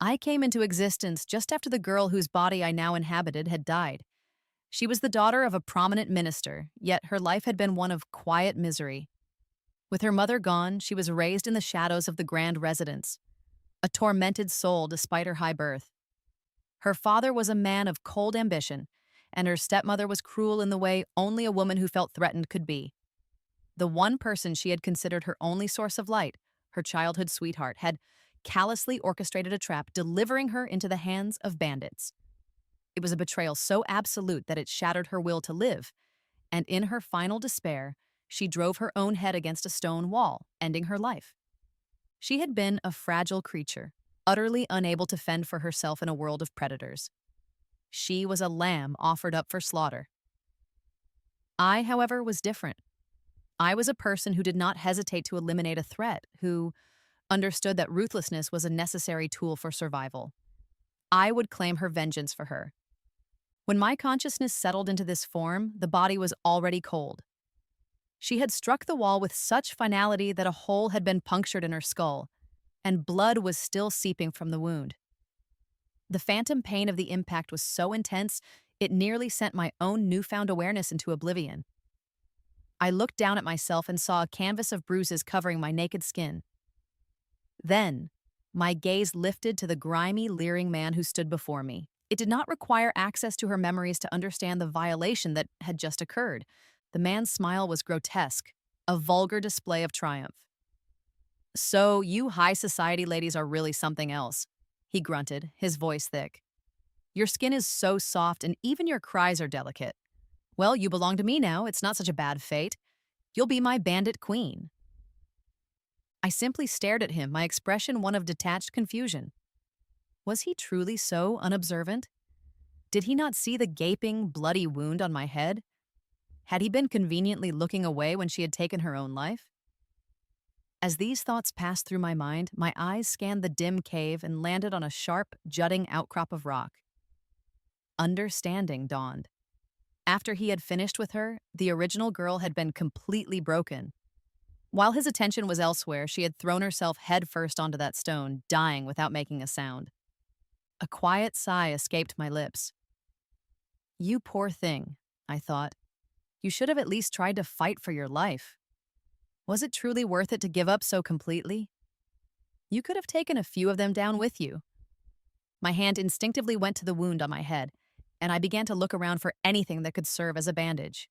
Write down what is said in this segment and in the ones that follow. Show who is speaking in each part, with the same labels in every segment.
Speaker 1: I came into existence just after the girl whose body I now inhabited had died. She was the daughter of a prominent minister, yet her life had been one of quiet misery. With her mother gone, she was raised in the shadows of the grand residence, a tormented soul despite her high birth. Her father was a man of cold ambition, and her stepmother was cruel in the way only a woman who felt threatened could be. The one person she had considered her only source of light, her childhood sweetheart, had callously orchestrated a trap, delivering her into the hands of bandits. It was a betrayal so absolute that it shattered her will to live, and in her final despair, she drove her own head against a stone wall, ending her life. She had been a fragile creature, utterly unable to fend for herself in a world of predators. She was a lamb offered up for slaughter. I, however, was different. I was a person who did not hesitate to eliminate a threat, who understood that ruthlessness was a necessary tool for survival. I would claim her vengeance for her. When my consciousness settled into this form, the body was already cold. She had struck the wall with such finality that a hole had been punctured in her skull, and blood was still seeping from the wound. The phantom pain of the impact was so intense, it nearly sent my own newfound awareness into oblivion. I looked down at myself and saw a canvas of bruises covering my naked skin. Then, my gaze lifted to the grimy, leering man who stood before me. It did not require access to her memories to understand the violation that had just occurred. The man's smile was grotesque, a vulgar display of triumph. "So, you high society ladies are really something else," he grunted, his voice thick. "Your skin is so soft and even your cries are delicate. Well, you belong to me now, it's not such a bad fate. You'll be my bandit queen." I simply stared at him, my expression one of detached confusion. Was he truly so unobservant? Did he not see the gaping, bloody wound on my head? Had he been conveniently looking away when she had taken her own life? As these thoughts passed through my mind, my eyes scanned the dim cave and landed on a sharp, jutting outcrop of rock. Understanding dawned. After he had finished with her, the original girl had been completely broken. While his attention was elsewhere, she had thrown herself headfirst onto that stone, dying without making a sound. A quiet sigh escaped my lips. "You poor thing," I thought. "You should have at least tried to fight for your life. Was it truly worth it to give up so completely? You could have taken a few of them down with you." My hand instinctively went to the wound on my head, and I began to look around for anything that could serve as a bandage.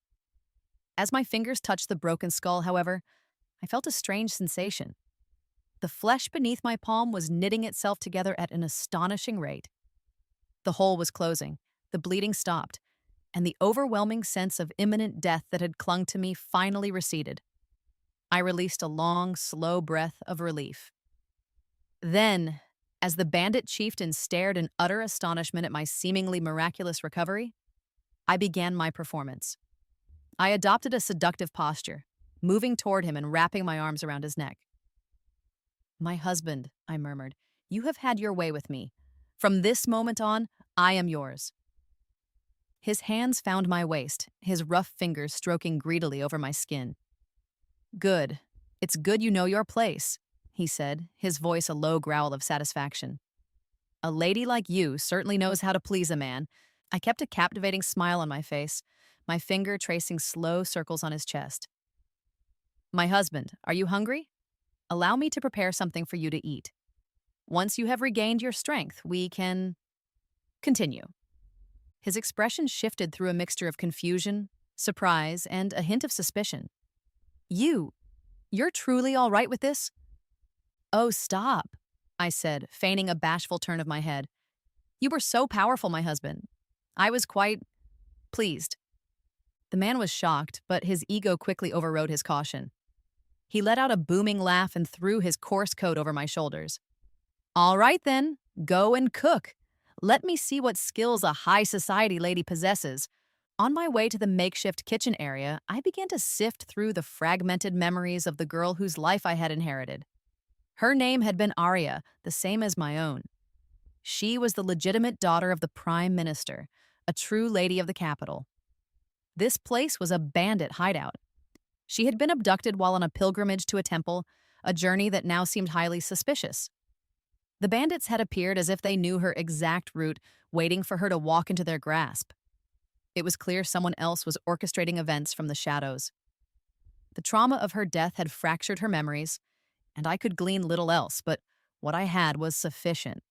Speaker 1: As my fingers touched the broken skull, however, I felt a strange sensation. The flesh beneath my palm was knitting itself together at an astonishing rate. The hole was closing, the bleeding stopped, and the overwhelming sense of imminent death that had clung to me finally receded. I released a long, slow breath of relief. Then, as the bandit chieftain stared in utter astonishment at my seemingly miraculous recovery, I began my performance. I adopted a seductive posture, moving toward him and wrapping my arms around his neck. "My husband," I murmured, "you have had your way with me. From this moment on, I am yours." His hands found my waist, his rough fingers stroking greedily over my skin. "Good. It's good you know your place," he said, his voice a low growl of satisfaction. "A lady like you certainly knows how to please a man." I kept a captivating smile on my face, my finger tracing slow circles on his chest. "My husband, are you hungry? Allow me to prepare something for you to eat. Once you have regained your strength, we can continue." His expression shifted through a mixture of confusion, surprise, and a hint of suspicion. You're truly all right with this?" "Oh, stop," I said, feigning a bashful turn of my head. "You were so powerful, my husband. I was quite pleased." The man was shocked, but his ego quickly overrode his caution. He let out a booming laugh and threw his coarse coat over my shoulders. "All right, then, go and cook. Let me see what skills a high society lady possesses." On my way to the makeshift kitchen area, I began to sift through the fragmented memories of the girl whose life I had inherited. Her name had been Arya, the same as my own. She was the legitimate daughter of the Prime Minister, a true lady of the capital. This place was a bandit hideout. She had been abducted while on a pilgrimage to a temple, a journey that now seemed highly suspicious. The bandits had appeared as if they knew her exact route, waiting for her to walk into their grasp. It was clear someone else was orchestrating events from the shadows. The trauma of her death had fractured her memories, and I could glean little else, but what I had was sufficient.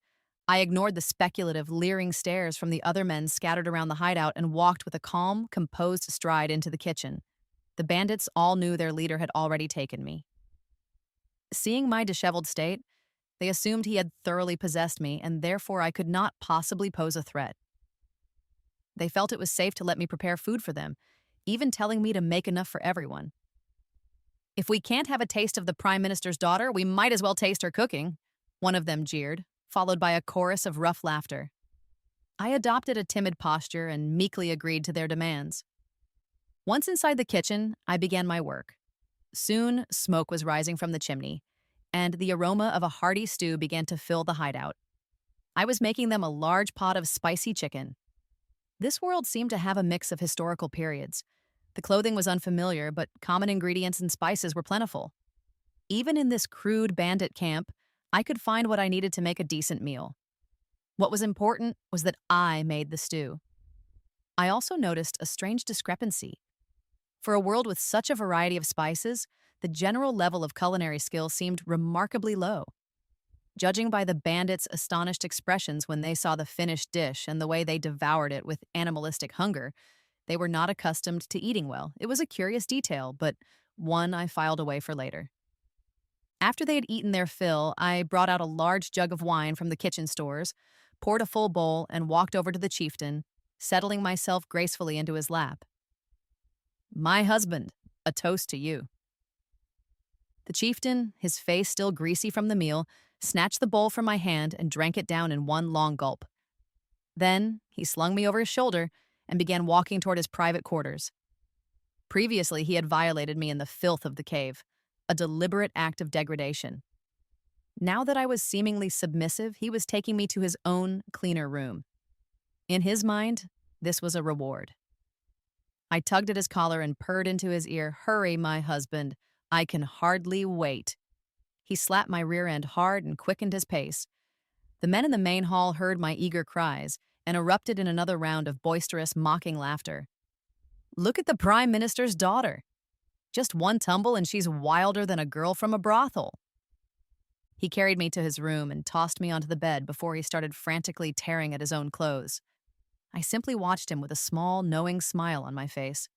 Speaker 1: I ignored the speculative, leering stares from the other men scattered around the hideout and walked with a calm, composed stride into the kitchen. The bandits all knew their leader had already taken me. Seeing my disheveled state, they assumed he had thoroughly possessed me, and therefore I could not possibly pose a threat. They felt it was safe to let me prepare food for them, even telling me to make enough for everyone. "If we can't have a taste of the Prime Minister's daughter, we might as well taste her cooking," one of them jeered, followed by a chorus of rough laughter. I adopted a timid posture and meekly agreed to their demands. Once inside the kitchen, I began my work. Soon, smoke was rising from the chimney, and the aroma of a hearty stew began to fill the hideout. I was making them a large pot of spicy chicken. This world seemed to have a mix of historical periods. The clothing was unfamiliar, but common ingredients and spices were plentiful. Even in this crude bandit camp, I could find what I needed to make a decent meal. What was important was that I made the stew. I also noticed a strange discrepancy. For a world with such a variety of spices, the general level of culinary skill seemed remarkably low. Judging by the bandits' astonished expressions when they saw the finished dish and the way they devoured it with animalistic hunger, they were not accustomed to eating well. It was a curious detail, but one I filed away for later. After they had eaten their fill, I brought out a large jug of wine from the kitchen stores, poured a full bowl, and walked over to the chieftain, settling myself gracefully into his lap. "My husband, a toast to you." The chieftain, his face still greasy from the meal, snatched the bowl from my hand and drank it down in one long gulp. Then he slung me over his shoulder and began walking toward his private quarters. Previously, he had violated me in the filth of the cave, a deliberate act of degradation. Now that I was seemingly submissive, he was taking me to his own, cleaner room. In his mind, this was a reward. I tugged at his collar and purred into his ear, "Hurry, my husband. I can hardly wait." He slapped my rear end hard and quickened his pace. The men in the main hall heard my eager cries and erupted in another round of boisterous, mocking laughter. "Look at the Prime Minister's daughter. Just one tumble and she's wilder than a girl from a brothel." He carried me to his room and tossed me onto the bed before he started frantically tearing at his own clothes. I simply watched him with a small, knowing smile on my face.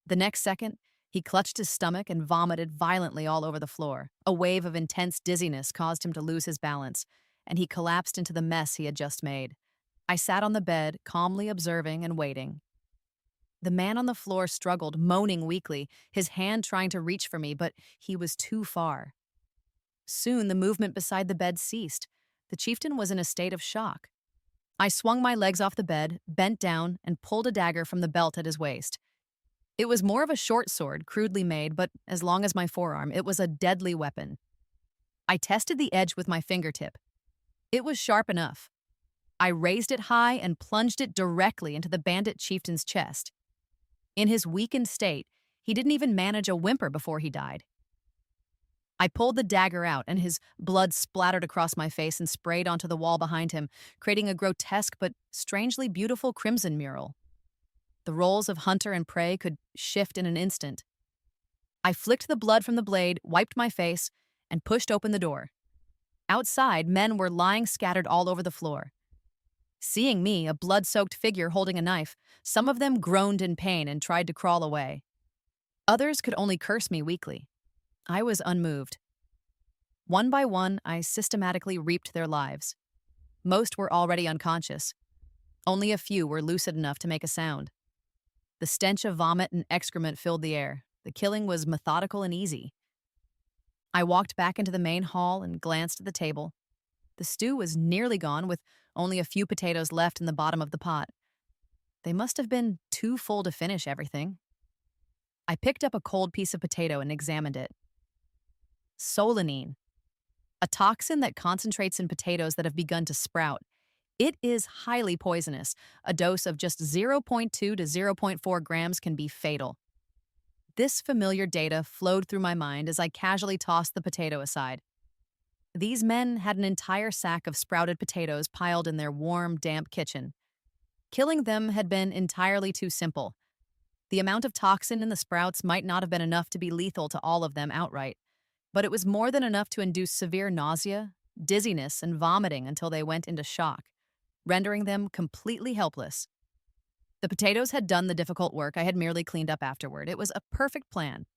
Speaker 1: The next second, he clutched his stomach and vomited violently all over the floor. A wave of intense dizziness caused him to lose his balance, and he collapsed into the mess he had just made. I sat on the bed, calmly observing and waiting. The man on the floor struggled, moaning weakly, his hand trying to reach for me, but he was too far. Soon, the movement beside the bed ceased. The chieftain was in a state of shock. I swung my legs off the bed, bent down, and pulled a dagger from the belt at his waist. It was more of a short sword, crudely made, but as long as my forearm, it was a deadly weapon. I tested the edge with my fingertip. It was sharp enough. I raised it high and plunged it directly into the bandit chieftain's chest. In his weakened state, he didn't even manage a whimper before he died. I pulled the dagger out, and his blood splattered across my face and sprayed onto the wall behind him, creating a grotesque but strangely beautiful crimson mural. The roles of hunter and prey could shift in an instant. I flicked the blood from the blade, wiped my face, and pushed open the door. Outside, men were lying scattered all over the floor. Seeing me, a blood-soaked figure holding a knife, some of them groaned in pain and tried to crawl away. Others could only curse me weakly. I was unmoved. One by one, I systematically reaped their lives. Most were already unconscious. Only a few were lucid enough to make a sound. The stench of vomit and excrement filled the air. The killing was methodical and easy. I walked back into the main hall and glanced at the table. The stew was nearly gone, with only a few potatoes left in the bottom of the pot. They must have been too full to finish everything. I picked up a cold piece of potato and examined it. Solanine, a toxin that concentrates in potatoes that have begun to sprout. It is highly poisonous. A dose of just 0.2 to 0.4 grams can be fatal. This familiar data flowed through my mind as I casually tossed the potato aside. These men had an entire sack of sprouted potatoes piled in their warm, damp kitchen. Killing them had been entirely too simple. The amount of toxin in the sprouts might not have been enough to be lethal to all of them outright, but it was more than enough to induce severe nausea, dizziness, and vomiting until they went into shock, rendering them completely helpless. The potatoes had done the difficult work. I had merely cleaned up afterward. It was a perfect plan.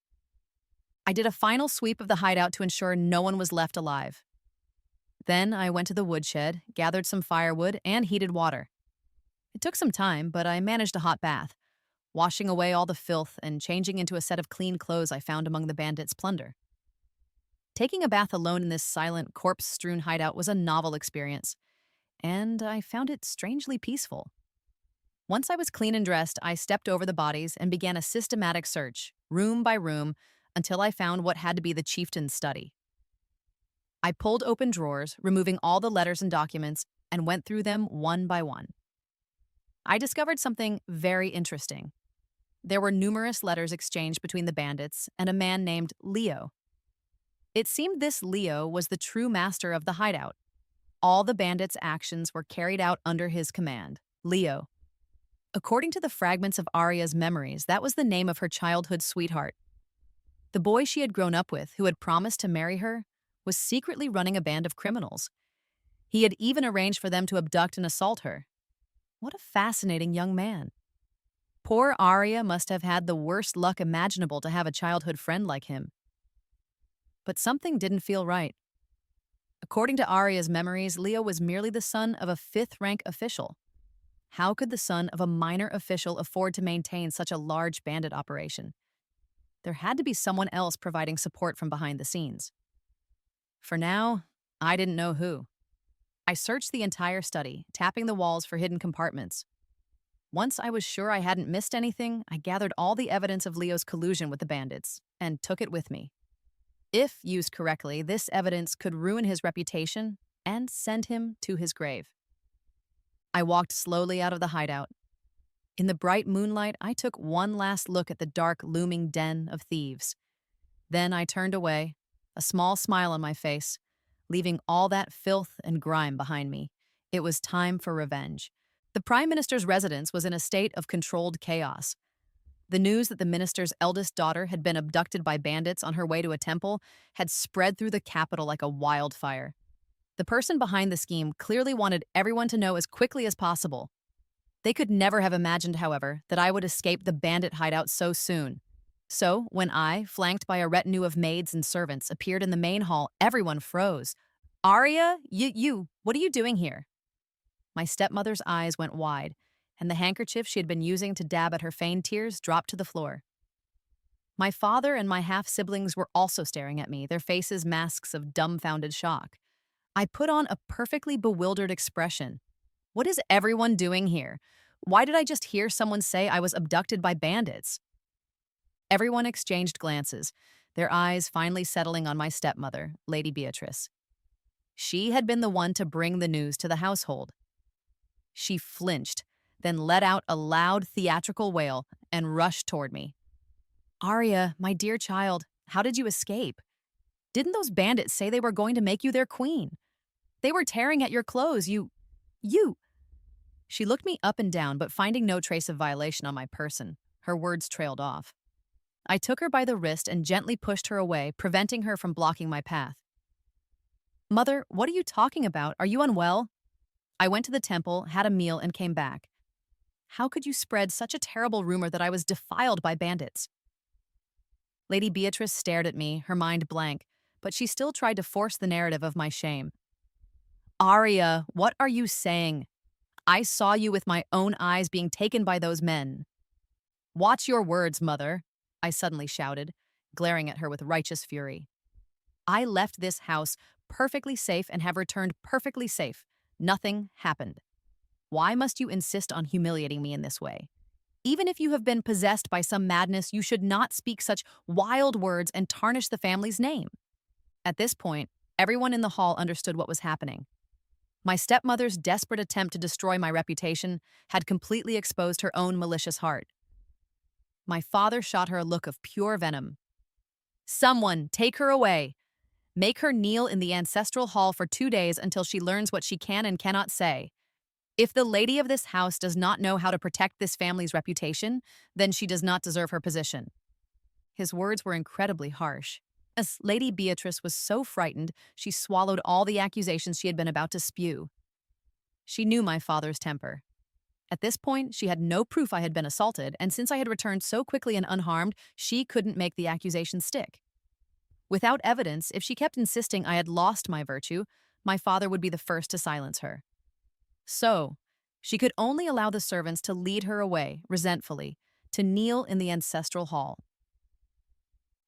Speaker 1: I did a final sweep of the hideout to ensure no one was left alive. Then I went to the woodshed, gathered some firewood, and heated water. It took some time, but I managed a hot bath, washing away all the filth and changing into a set of clean clothes I found among the bandits' plunder. Taking a bath alone in this silent, corpse-strewn hideout was a novel experience, and I found it strangely peaceful. Once I was clean and dressed, I stepped over the bodies and began a systematic search, room by room, until I found what had to be the chieftain's study. I pulled open drawers, removing all the letters and documents, and went through them one by one. I discovered something very interesting. There were numerous letters exchanged between the bandits and a man named Leo. It seemed this Leo was the true master of the hideout. All the bandits' actions were carried out under his command, Leo. According to the fragments of Arya's memories, that was the name of her childhood sweetheart. The boy she had grown up with, who had promised to marry her, was secretly running a band of criminals. He had even arranged for them to abduct and assault her. What a fascinating young man. Poor Arya must have had the worst luck imaginable to have a childhood friend like him. But something didn't feel right. According to Arya's memories, Leo was merely the son of a fifth-rank official. How could the son of a minor official afford to maintain such a large bandit operation? There had to be someone else providing support from behind the scenes. For now, I didn't know who. I searched the entire study, tapping the walls for hidden compartments. Once I was sure I hadn't missed anything, I gathered all the evidence of Leo's collusion with the bandits and took it with me. If used correctly, this evidence could ruin his reputation and send him to his grave. I walked slowly out of the hideout. In the bright moonlight, I took one last look at the dark, looming den of thieves. Then I turned away, a small smile on my face, leaving all that filth and grime behind me. It was time for revenge. The Prime Minister's residence was in a state of controlled chaos. The news that the minister's eldest daughter had been abducted by bandits on her way to a temple had spread through the capital like a wildfire. The person behind the scheme clearly wanted everyone to know as quickly as possible. They could never have imagined, however, that I would escape the bandit hideout so soon. So, when I, flanked by a retinue of maids and servants, appeared in the main hall, everyone froze. "Arya, what are you doing here?" My stepmother's eyes went wide, and the handkerchief she had been using to dab at her feigned tears dropped to the floor. My father and my half-siblings were also staring at me, their faces masks of dumbfounded shock. I put on a perfectly bewildered expression. What is everyone doing here? Why did I just hear someone say I was abducted by bandits? Everyone exchanged glances, their eyes finally settling on my stepmother, Lady Beatrice. She had been the one to bring the news to the household. She flinched, then let out a loud theatrical wail and rushed toward me. "Arya, my dear child, how did you escape? Didn't those bandits say they were going to make you their queen? They were tearing at your clothes. You... She looked me up and down, but finding no trace of violation on my person, her words trailed off. I took her by the wrist and gently pushed her away, preventing her from blocking my path. "Mother, what are you talking about? Are you unwell?" I went to the temple, had a meal, and came back. How could you spread such a terrible rumor that I was defiled by bandits? Lady Beatrice stared at me, her mind blank, but she still tried to force the narrative of my shame. "Arya, what are you saying? I saw you with my own eyes being taken by those men." "Watch your words, mother," I suddenly shouted, glaring at her with righteous fury. "I left this house perfectly safe and have returned perfectly safe. Nothing happened. Why must you insist on humiliating me in this way? Even if you have been possessed by some madness, you should not speak such wild words and tarnish the family's name." At this point, everyone in the hall understood what was happening. My stepmother's desperate attempt to destroy my reputation had completely exposed her own malicious heart. My father shot her a look of pure venom. "Someone, take her away. Make her kneel in the ancestral hall for 2 days until she learns what she can and cannot say. If the lady of this house does not know how to protect this family's reputation, then she does not deserve her position." His words were incredibly harsh. As Lady Beatrice was so frightened, she swallowed all the accusations she had been about to spew. She knew my father's temper. At this point, she had no proof I had been assaulted, and since I had returned so quickly and unharmed, she couldn't make the accusation stick. Without evidence, if she kept insisting I had lost my virtue, my father would be the first to silence her. So, she could only allow the servants to lead her away, resentfully, to kneel in the ancestral hall.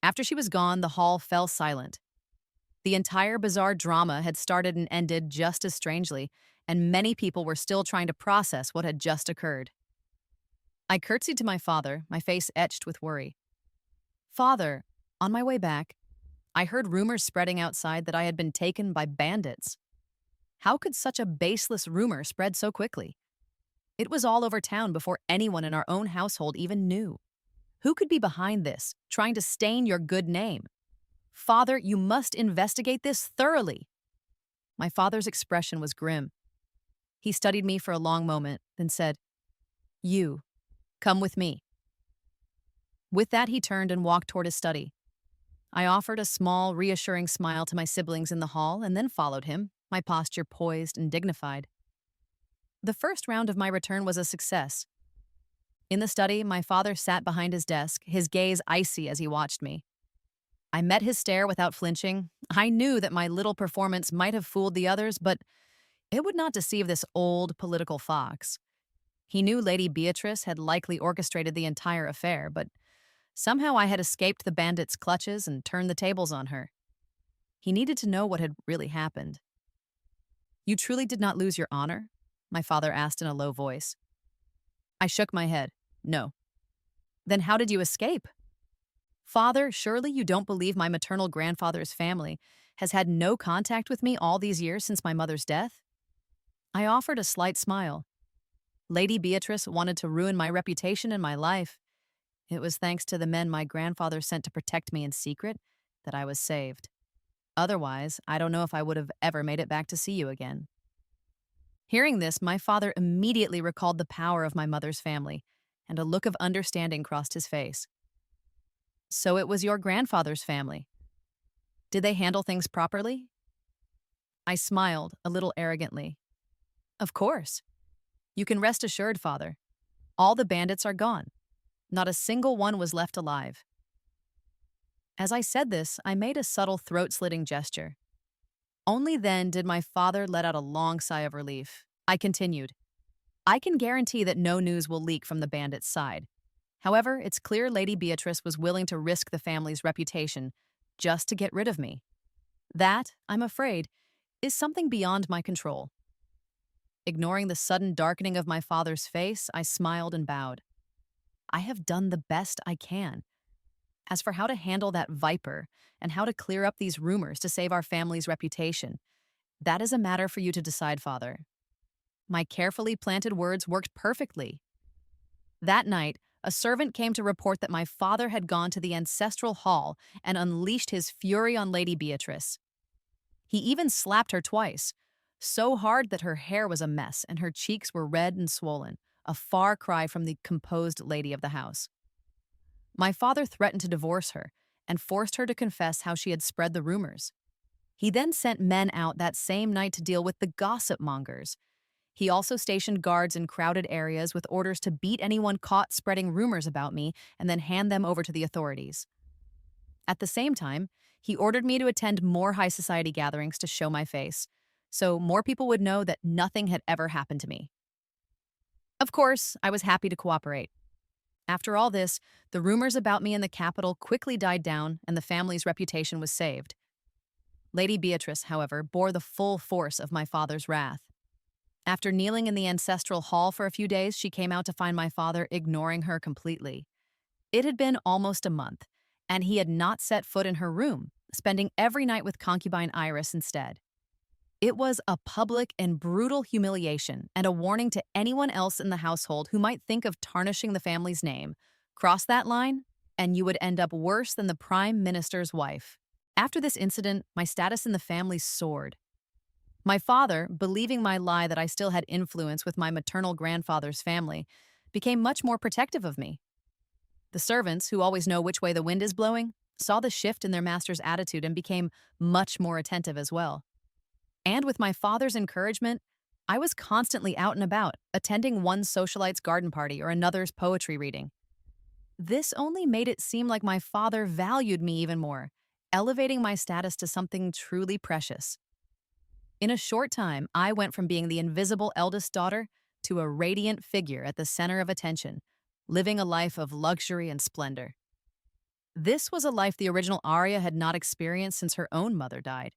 Speaker 1: After she was gone, the hall fell silent. The entire bizarre drama had started and ended just as strangely, and many people were still trying to process what had just occurred. I curtsied to my father, my face etched with worry. "Father, on my way back, I heard rumors spreading outside that I had been taken by bandits. How could such a baseless rumor spread so quickly? It was all over town before anyone in our own household even knew. Who could be behind this, trying to stain your good name? Father, you must investigate this thoroughly." My father's expression was grim. He studied me for a long moment, then said, "You, come with me." With that, he turned and walked toward his study. I offered a small, reassuring smile to my siblings in the hall and then followed him, my posture poised and dignified. The first round of my return was a success. In the study, my father sat behind his desk, his gaze icy as he watched me. I met his stare without flinching. I knew that my little performance might have fooled the others, but it would not deceive this old political fox. He knew Lady Beatrice had likely orchestrated the entire affair, but somehow I had escaped the bandit's clutches and turned the tables on her. He needed to know what had really happened. "You truly did not lose your honor?" my father asked in a low voice. I shook my head. "No." "Then how did you escape?" "Father, surely you don't believe my maternal grandfather's family has had no contact with me all these years since my mother's death?" I offered a slight smile. Lady Beatrice wanted to ruin my reputation and my life. It was thanks to the men my grandfather sent to protect me in secret that I was saved. Otherwise, I don't know if I would have ever made it back to see you again. Hearing this, my father immediately recalled the power of my mother's family, and a look of understanding crossed his face. "So it was your grandfather's family. Did they handle things properly?" I smiled, a little arrogantly. "Of course. You can rest assured, Father. All the bandits are gone. Not a single one was left alive." As I said this, I made a subtle throat-slitting gesture. Only then did my father let out a long sigh of relief. I continued, "I can guarantee that no news will leak from the bandits' side. However, it's clear Lady Beatrice was willing to risk the family's reputation just to get rid of me. That, I'm afraid, is something beyond my control." Ignoring the sudden darkening of my father's face, I smiled and bowed. I have done the best I can. As for how to handle that viper and how to clear up these rumors to save our family's reputation, that is a matter for you to decide, Father. My carefully planted words worked perfectly. That night, a servant came to report that my father had gone to the ancestral hall and unleashed his fury on Lady Beatrice. He even slapped her twice, so hard that her hair was a mess and her cheeks were red and swollen, a far cry from the composed lady of the house. My father threatened to divorce her and forced her to confess how she had spread the rumors. He then sent men out that same night to deal with the gossip mongers. He also stationed guards in crowded areas with orders to beat anyone caught spreading rumors about me and then hand them over to the authorities. At the same time, he ordered me to attend more high society gatherings to show my face, so more people would know that nothing had ever happened to me. Of course, I was happy to cooperate. After all this, the rumors about me in the capital quickly died down and the family's reputation was saved. Lady Beatrice, however, bore the full force of my father's wrath. After kneeling in the ancestral hall for a few days, she came out to find my father ignoring her completely. It had been almost a month, and he had not set foot in her room, spending every night with concubine Iris instead. It was a public and brutal humiliation and a warning to anyone else in the household who might think of tarnishing the family's name. Cross that line, and you would end up worse than the Prime Minister's wife. After this incident, my status in the family soared. My father, believing my lie that I still had influence with my maternal grandfather's family, became much more protective of me. The servants, who always know which way the wind is blowing, saw the shift in their master's attitude and became much more attentive as well. And with my father's encouragement, I was constantly out and about, attending one socialite's garden party or another's poetry reading. This only made it seem like my father valued me even more, elevating my status to something truly precious. In a short time, I went from being the invisible eldest daughter to a radiant figure at the center of attention, living a life of luxury and splendor. This was a life the original Arya had not experienced since her own mother died.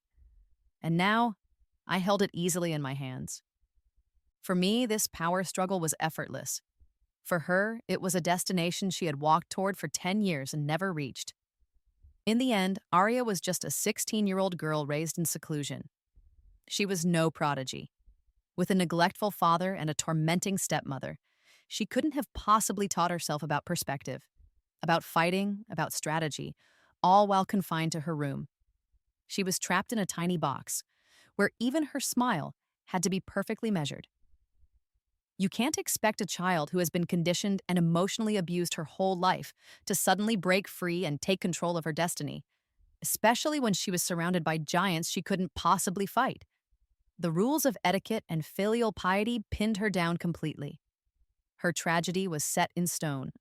Speaker 1: And now, I held it easily in my hands. For me, this power struggle was effortless. For her, it was a destination she had walked toward for 10 years and never reached. In the end, Arya was just a 16-year-old girl raised in seclusion. She was no prodigy. With a neglectful father and a tormenting stepmother, she couldn't have possibly taught herself about perspective, about fighting, about strategy, all while confined to her room. She was trapped in a tiny box, where even her smile had to be perfectly measured. You can't expect a child who has been conditioned and emotionally abused her whole life to suddenly break free and take control of her destiny, especially when she was surrounded by giants she couldn't possibly fight. The rules of etiquette and filial piety pinned her down completely. Her tragedy was set in stone.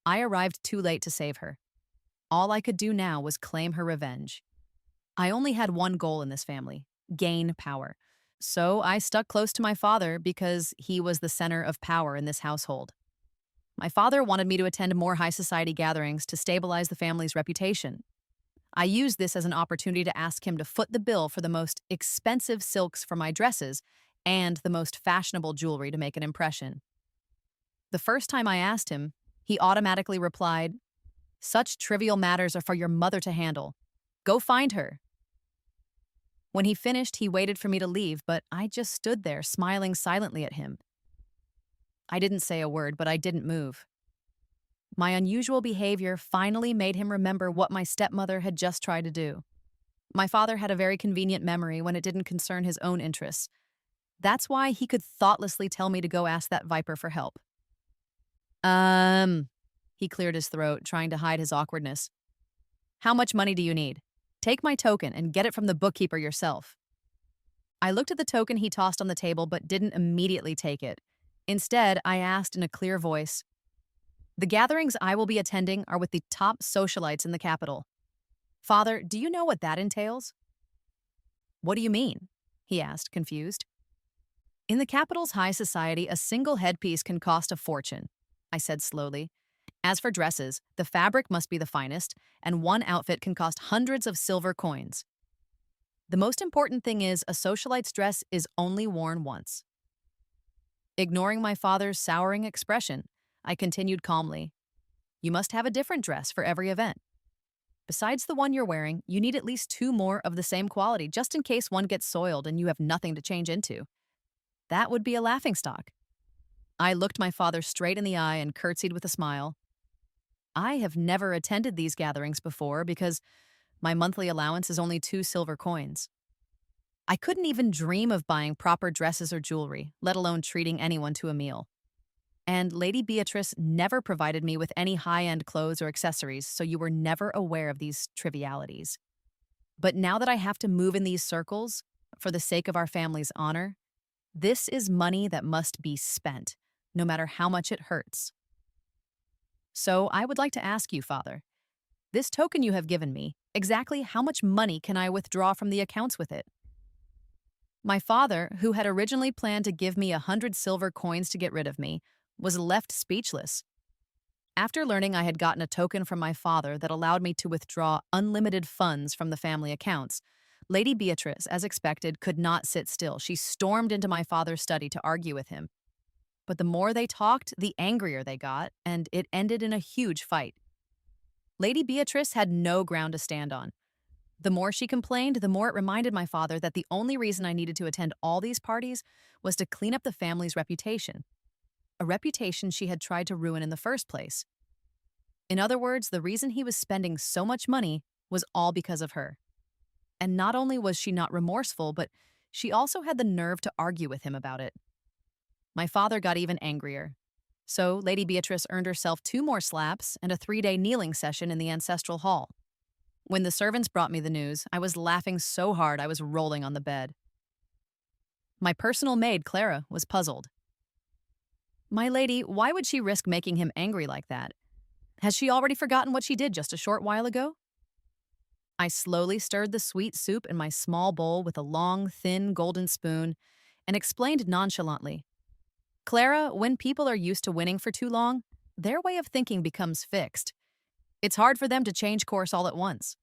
Speaker 1: I arrived too late to save her. All I could do now was claim her revenge. I only had one goal in this family: gain power. So I stuck close to my father because he was the center of power in this household. My father wanted me to attend more high society gatherings to stabilize the family's reputation. I used this as an opportunity to ask him to foot the bill for the most expensive silks for my dresses and the most fashionable jewelry to make an impression. The first time I asked him, he automatically replied, "Such trivial matters are for your mother to handle. Go find her." When he finished, he waited for me to leave, but I just stood there, smiling silently at him. I didn't say a word, but I didn't move. My unusual behavior finally made him remember what my stepmother had just tried to do. My father had a very convenient memory when it didn't concern his own interests. That's why he could thoughtlessly tell me to go ask that viper for help. He cleared his throat, trying to hide his awkwardness. How much money do you need? Take my token and get it from the bookkeeper yourself. I looked at the token he tossed on the table but didn't immediately take it. Instead, I asked in a clear voice, "The gatherings I will be attending are with the top socialites in the capital. Father, do you know what that entails?" "What do you mean?" he asked, confused. "In the capital's high society, a single headpiece can cost a fortune," I said slowly. "As for dresses, the fabric must be the finest, and one outfit can cost hundreds of silver coins. The most important thing is a socialite's dress is only worn once." Ignoring my father's souring expression, I continued calmly, "You must have a different dress for every event. Besides the one you're wearing, you need at least two more of the same quality, just in case one gets soiled and you have nothing to change into. That would be a laughingstock." I looked my father straight in the eye and curtsied with a smile. I have never attended these gatherings before because my monthly allowance is only 2 silver coins. I couldn't even dream of buying proper dresses or jewelry, let alone treating anyone to a meal. And Lady Beatrice never provided me with any high-end clothes or accessories, so you were never aware of these trivialities. But now that I have to move in these circles, for the sake of our family's honor, this is money that must be spent, no matter how much it hurts. So I would like to ask you, Father, this token you have given me, exactly how much money can I withdraw from the accounts with it? My father, who had originally planned to give me 100 silver coins to get rid of me, was left speechless. After learning I had gotten a token from my father that allowed me to withdraw unlimited funds from the family accounts, Lady Beatrice, as expected, could not sit still. She stormed into my father's study to argue with him. But the more they talked, the angrier they got, and it ended in a huge fight. Lady Beatrice had no ground to stand on. The more she complained, the more it reminded my father that the only reason I needed to attend all these parties was to clean up the family's reputation, a reputation she had tried to ruin in the first place. In other words, the reason he was spending so much money was all because of her. And not only was she not remorseful, but she also had the nerve to argue with him about it. My father got even angrier. So Lady Beatrice earned herself 2 more slaps and a 3-day kneeling session in the ancestral hall. When the servants brought me the news, I was laughing so hard I was rolling on the bed. My personal maid, Clara, was puzzled. My lady, why would she risk making him angry like that? Has she already forgotten what she did just a short while ago? I slowly stirred the sweet soup in my small bowl with a long, thin golden spoon and explained nonchalantly. Clara, when people are used to winning for too long, their way of thinking becomes fixed. It's hard for them to change course all at once.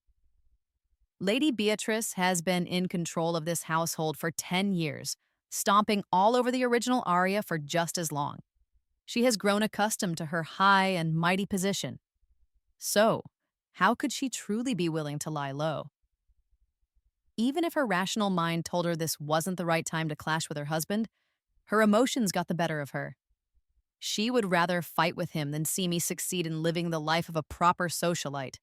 Speaker 1: Lady Beatrice has been in control of this household for 10 years, stomping all over the original Arya for just as long. She has grown accustomed to her high and mighty position. So, how could she truly be willing to lie low? Even if her rational mind told her this wasn't the right time to clash with her husband, her emotions got the better of her. She would rather fight with him than see me succeed in living the life of a proper socialite.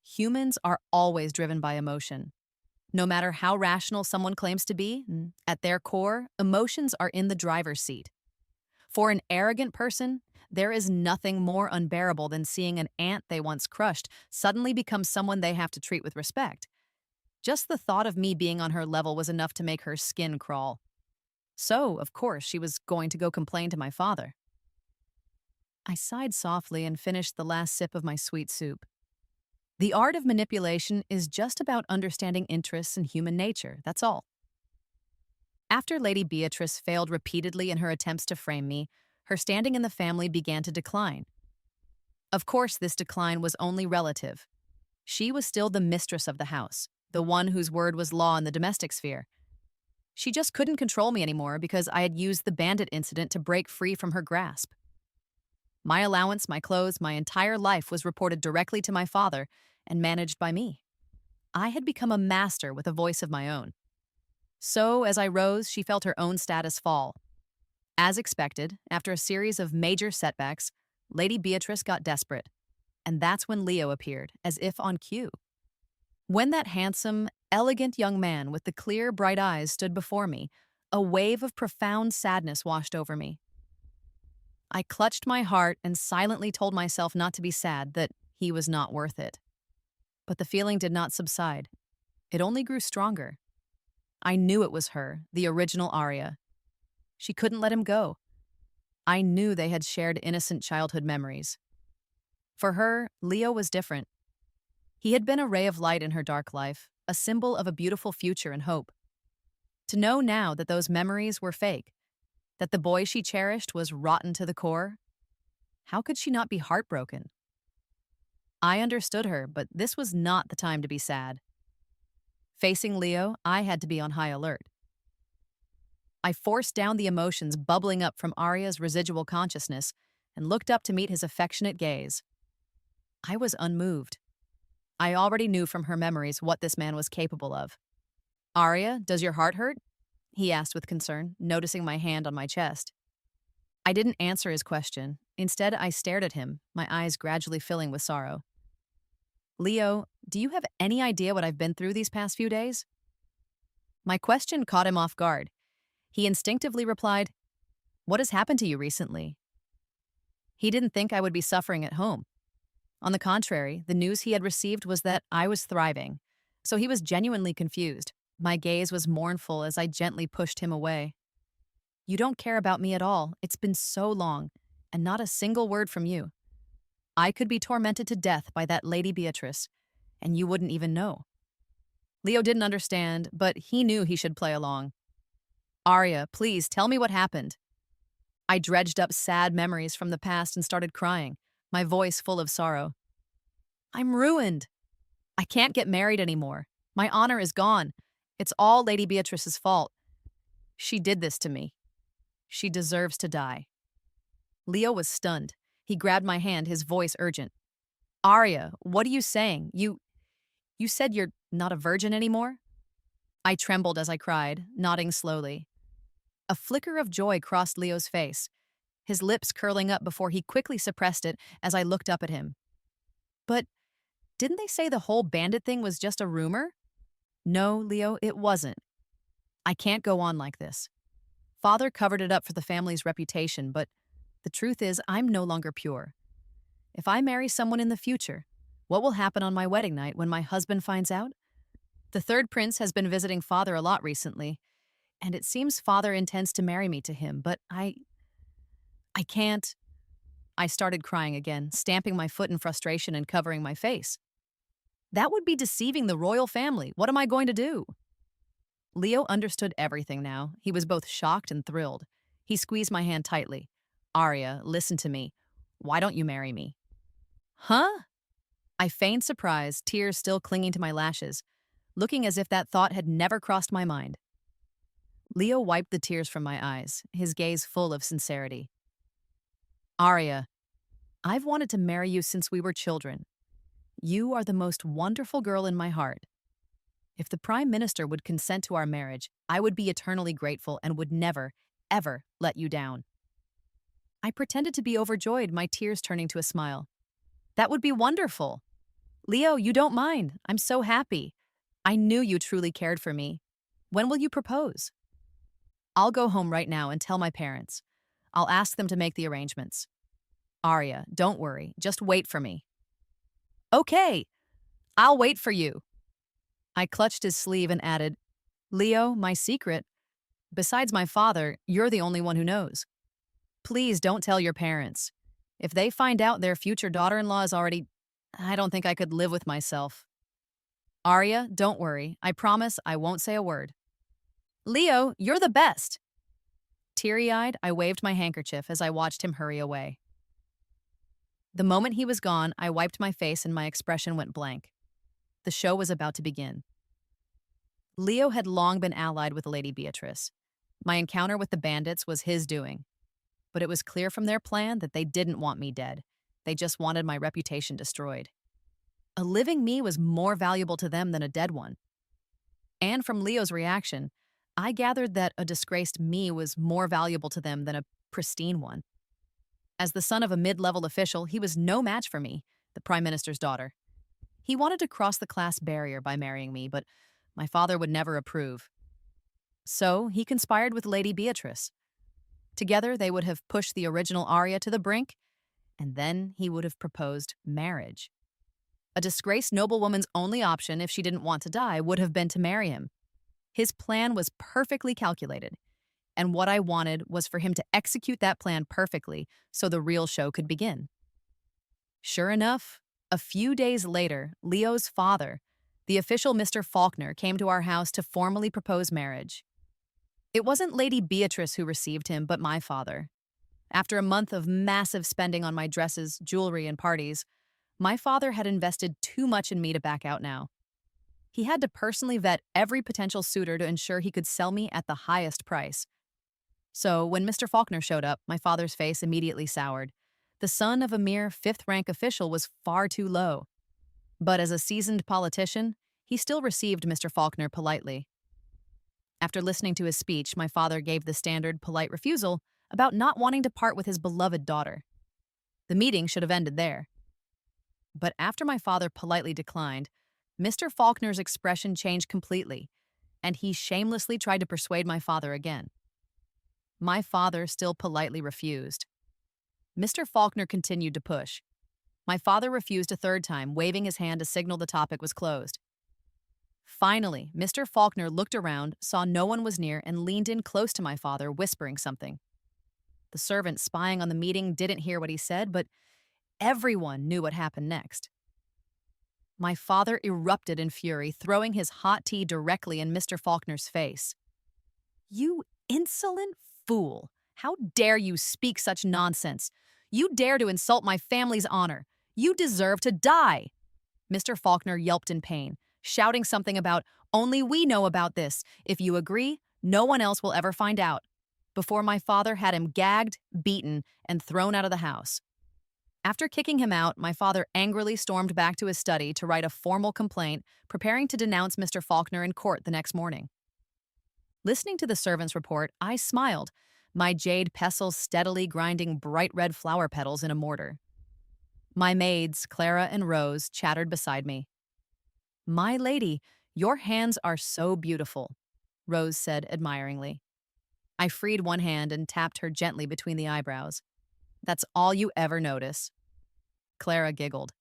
Speaker 1: Humans are always driven by emotion. No matter how rational someone claims to be, at their core, emotions are in the driver's seat. For an arrogant person, there is nothing more unbearable than seeing an ant they once crushed suddenly become someone they have to treat with respect. Just the thought of me being on her level was enough to make her skin crawl. So, of course, she was going to go complain to my father. I sighed softly and finished the last sip of my sweet soup. The art of manipulation is just about understanding interests and human nature, that's all. After Lady Beatrice failed repeatedly in her attempts to frame me, her standing in the family began to decline. Of course, this decline was only relative. She was still the mistress of the house, the one whose word was law in the domestic sphere. She just couldn't control me anymore because I had used the bandit incident to break free from her grasp. My allowance, my clothes, my entire life was reported directly to my father and managed by me. I had become a master with a voice of my own. So, as I rose, she felt her own status fall. As expected, after a series of major setbacks, Lady Beatrice got desperate. And that's when Leo appeared, as if on cue. When that handsome, elegant young man with the clear, bright eyes stood before me, a wave of profound sadness washed over me. I clutched my heart and silently told myself not to be sad, that he was not worth it. But the feeling did not subside. It only grew stronger. I knew it was her, the original Arya. She couldn't let him go. I knew they had shared innocent childhood memories. For her, Leo was different. He had been a ray of light in her dark life, a symbol of a beautiful future and hope. To know now that those memories were fake, that the boy she cherished was rotten to the core, how could she not be heartbroken? I understood her, but this was not the time to be sad. Facing Leo, I had to be on high alert. I forced down the emotions bubbling up from Arya's residual consciousness and looked up to meet his affectionate gaze. I was unmoved. I already knew from her memories what this man was capable of. "Arya, does your heart hurt?" he asked with concern, noticing my hand on my chest. I didn't answer his question. Instead, I stared at him, my eyes gradually filling with sorrow. "Leo, do you have any idea what I've been through these past few days?" My question caught him off guard. He instinctively replied, "What has happened to you recently?" He didn't think I would be suffering at home. On the contrary, the news he had received was that I was thriving, so he was genuinely confused. My gaze was mournful as I gently pushed him away. "You don't care about me at all. It's been so long, and not a single word from you. I could be tormented to death by that Lady Beatrice, and you wouldn't even know." Leo didn't understand, but he knew he should play along. "Arya, please tell me what happened." I dredged up sad memories from the past and started crying, my voice full of sorrow. "I'm ruined. I can't get married anymore. My honor is gone. It's all Lady Beatrice's fault. She did this to me. She deserves to die." Leo was stunned. He grabbed my hand, his voice urgent. "Arya, what are you saying? You said you're not a virgin anymore?" I trembled as I cried, nodding slowly. A flicker of joy crossed Leo's face, his lips curling up before he quickly suppressed it as I looked up at him. "But Didn't they say the whole bandit thing was just a rumor? No, Leo, it wasn't. I can't go on like this. Father covered it up for the family's reputation, but the truth is, I'm no longer pure. If I marry someone in the future, what will happen on my wedding night when my husband finds out? The third prince has been visiting Father a lot recently, and it seems Father intends to marry me to him, but I can't. I started crying again, stamping my foot in frustration and covering my face. That would be deceiving the royal family. What am I going to do? Leo understood everything now. He was both shocked and thrilled. He squeezed my hand tightly. Arya, listen to me. Why don't you marry me? Huh? I feigned surprise, tears still clinging to my lashes, looking as if that thought had never crossed my mind. Leo wiped the tears from my eyes, his gaze full of sincerity. Arya, I've wanted to marry you since we were children. You are the most wonderful girl in my heart. If the Prime Minister would consent to our marriage, I would be eternally grateful and would never, ever let you down. I pretended to be overjoyed, my tears turning to a smile. That would be wonderful. Leo, you don't mind. I'm so happy. I knew you truly cared for me. When will you propose? I'll go home right now and tell my parents. I'll ask them to make the arrangements. Arya, don't worry. Just wait for me. Okay, I'll wait for you. I clutched his sleeve and added, Leo, my secret. Besides my father, you're the only one who knows. Please don't tell your parents. If they find out their future daughter-in-law is already... I don't think I could live with myself. Arya, don't worry. I promise I won't say a word. Leo, you're the best. Teary-eyed, I waved my handkerchief as I watched him hurry away. The moment he was gone, I wiped my face and my expression went blank. The show was about to begin. Leo had long been allied with Lady Beatrice. My encounter with the bandits was his doing. But it was clear from their plan that they didn't want me dead. They just wanted my reputation destroyed. A living me was more valuable to them than a dead one. And from Leo's reaction, I gathered that a disgraced me was more valuable to them than a pristine one. As the son of a mid-level official, he was no match for me, the Prime Minister's daughter. He wanted to cross the class barrier by marrying me, but my father would never approve. So he conspired with Lady Beatrice. Together, they would have pushed the original Arya to the brink, and then he would have proposed marriage. A disgraced noblewoman's only option, if she didn't want to die, would have been to marry him. His plan was perfectly calculated, and what I wanted was for him to execute that plan perfectly so the real show could begin. Sure enough, a few days later, Leo's father, the official Mr. Falkner, came to our house to formally propose marriage. It wasn't Lady Beatrice who received him, but my father. After a month of massive spending on my dresses, jewelry, and parties, my father had invested too much in me to back out now. He had to personally vet every potential suitor to ensure he could sell me at the highest price. So when Mr. Falkner showed up, my father's face immediately soured. The son of a mere fifth-rank official was far too low. But as a seasoned politician, he still received Mr. Falkner politely. After listening to his speech, my father gave the standard polite refusal about not wanting to part with his beloved daughter. The meeting should have ended there. But after my father politely declined, Mr. Falkner's expression changed completely, and he shamelessly tried to persuade my father again. My father still politely refused. Mr. Falkner continued to push. My father refused a third time, waving his hand to signal the topic was closed. Finally, Mr. Falkner looked around, saw no one was near, and leaned in close to my father, whispering something. The servant spying on the meeting didn't hear what he said, but everyone knew what happened next. My father erupted in fury, throwing his hot tea directly in Mr. Falkner's face. You insolent fool! How dare you speak such nonsense? You dare to insult my family's honor. You deserve to die! Mr. Falkner yelped in pain, shouting something about, only we know about this. If you agree, no one else will ever find out. Before my father had him gagged, beaten, and thrown out of the house. After kicking him out, my father angrily stormed back to his study to write a formal complaint, preparing to denounce Mr. Falkner in court the next morning. Listening to the servant's report, I smiled, my jade pestle steadily grinding bright red flower petals in a mortar. My maids, Clara and Rose, chattered beside me. My lady, your hands are so beautiful, Rose said admiringly. I freed one hand and tapped her gently between the eyebrows. That's all you ever notice. Clara giggled.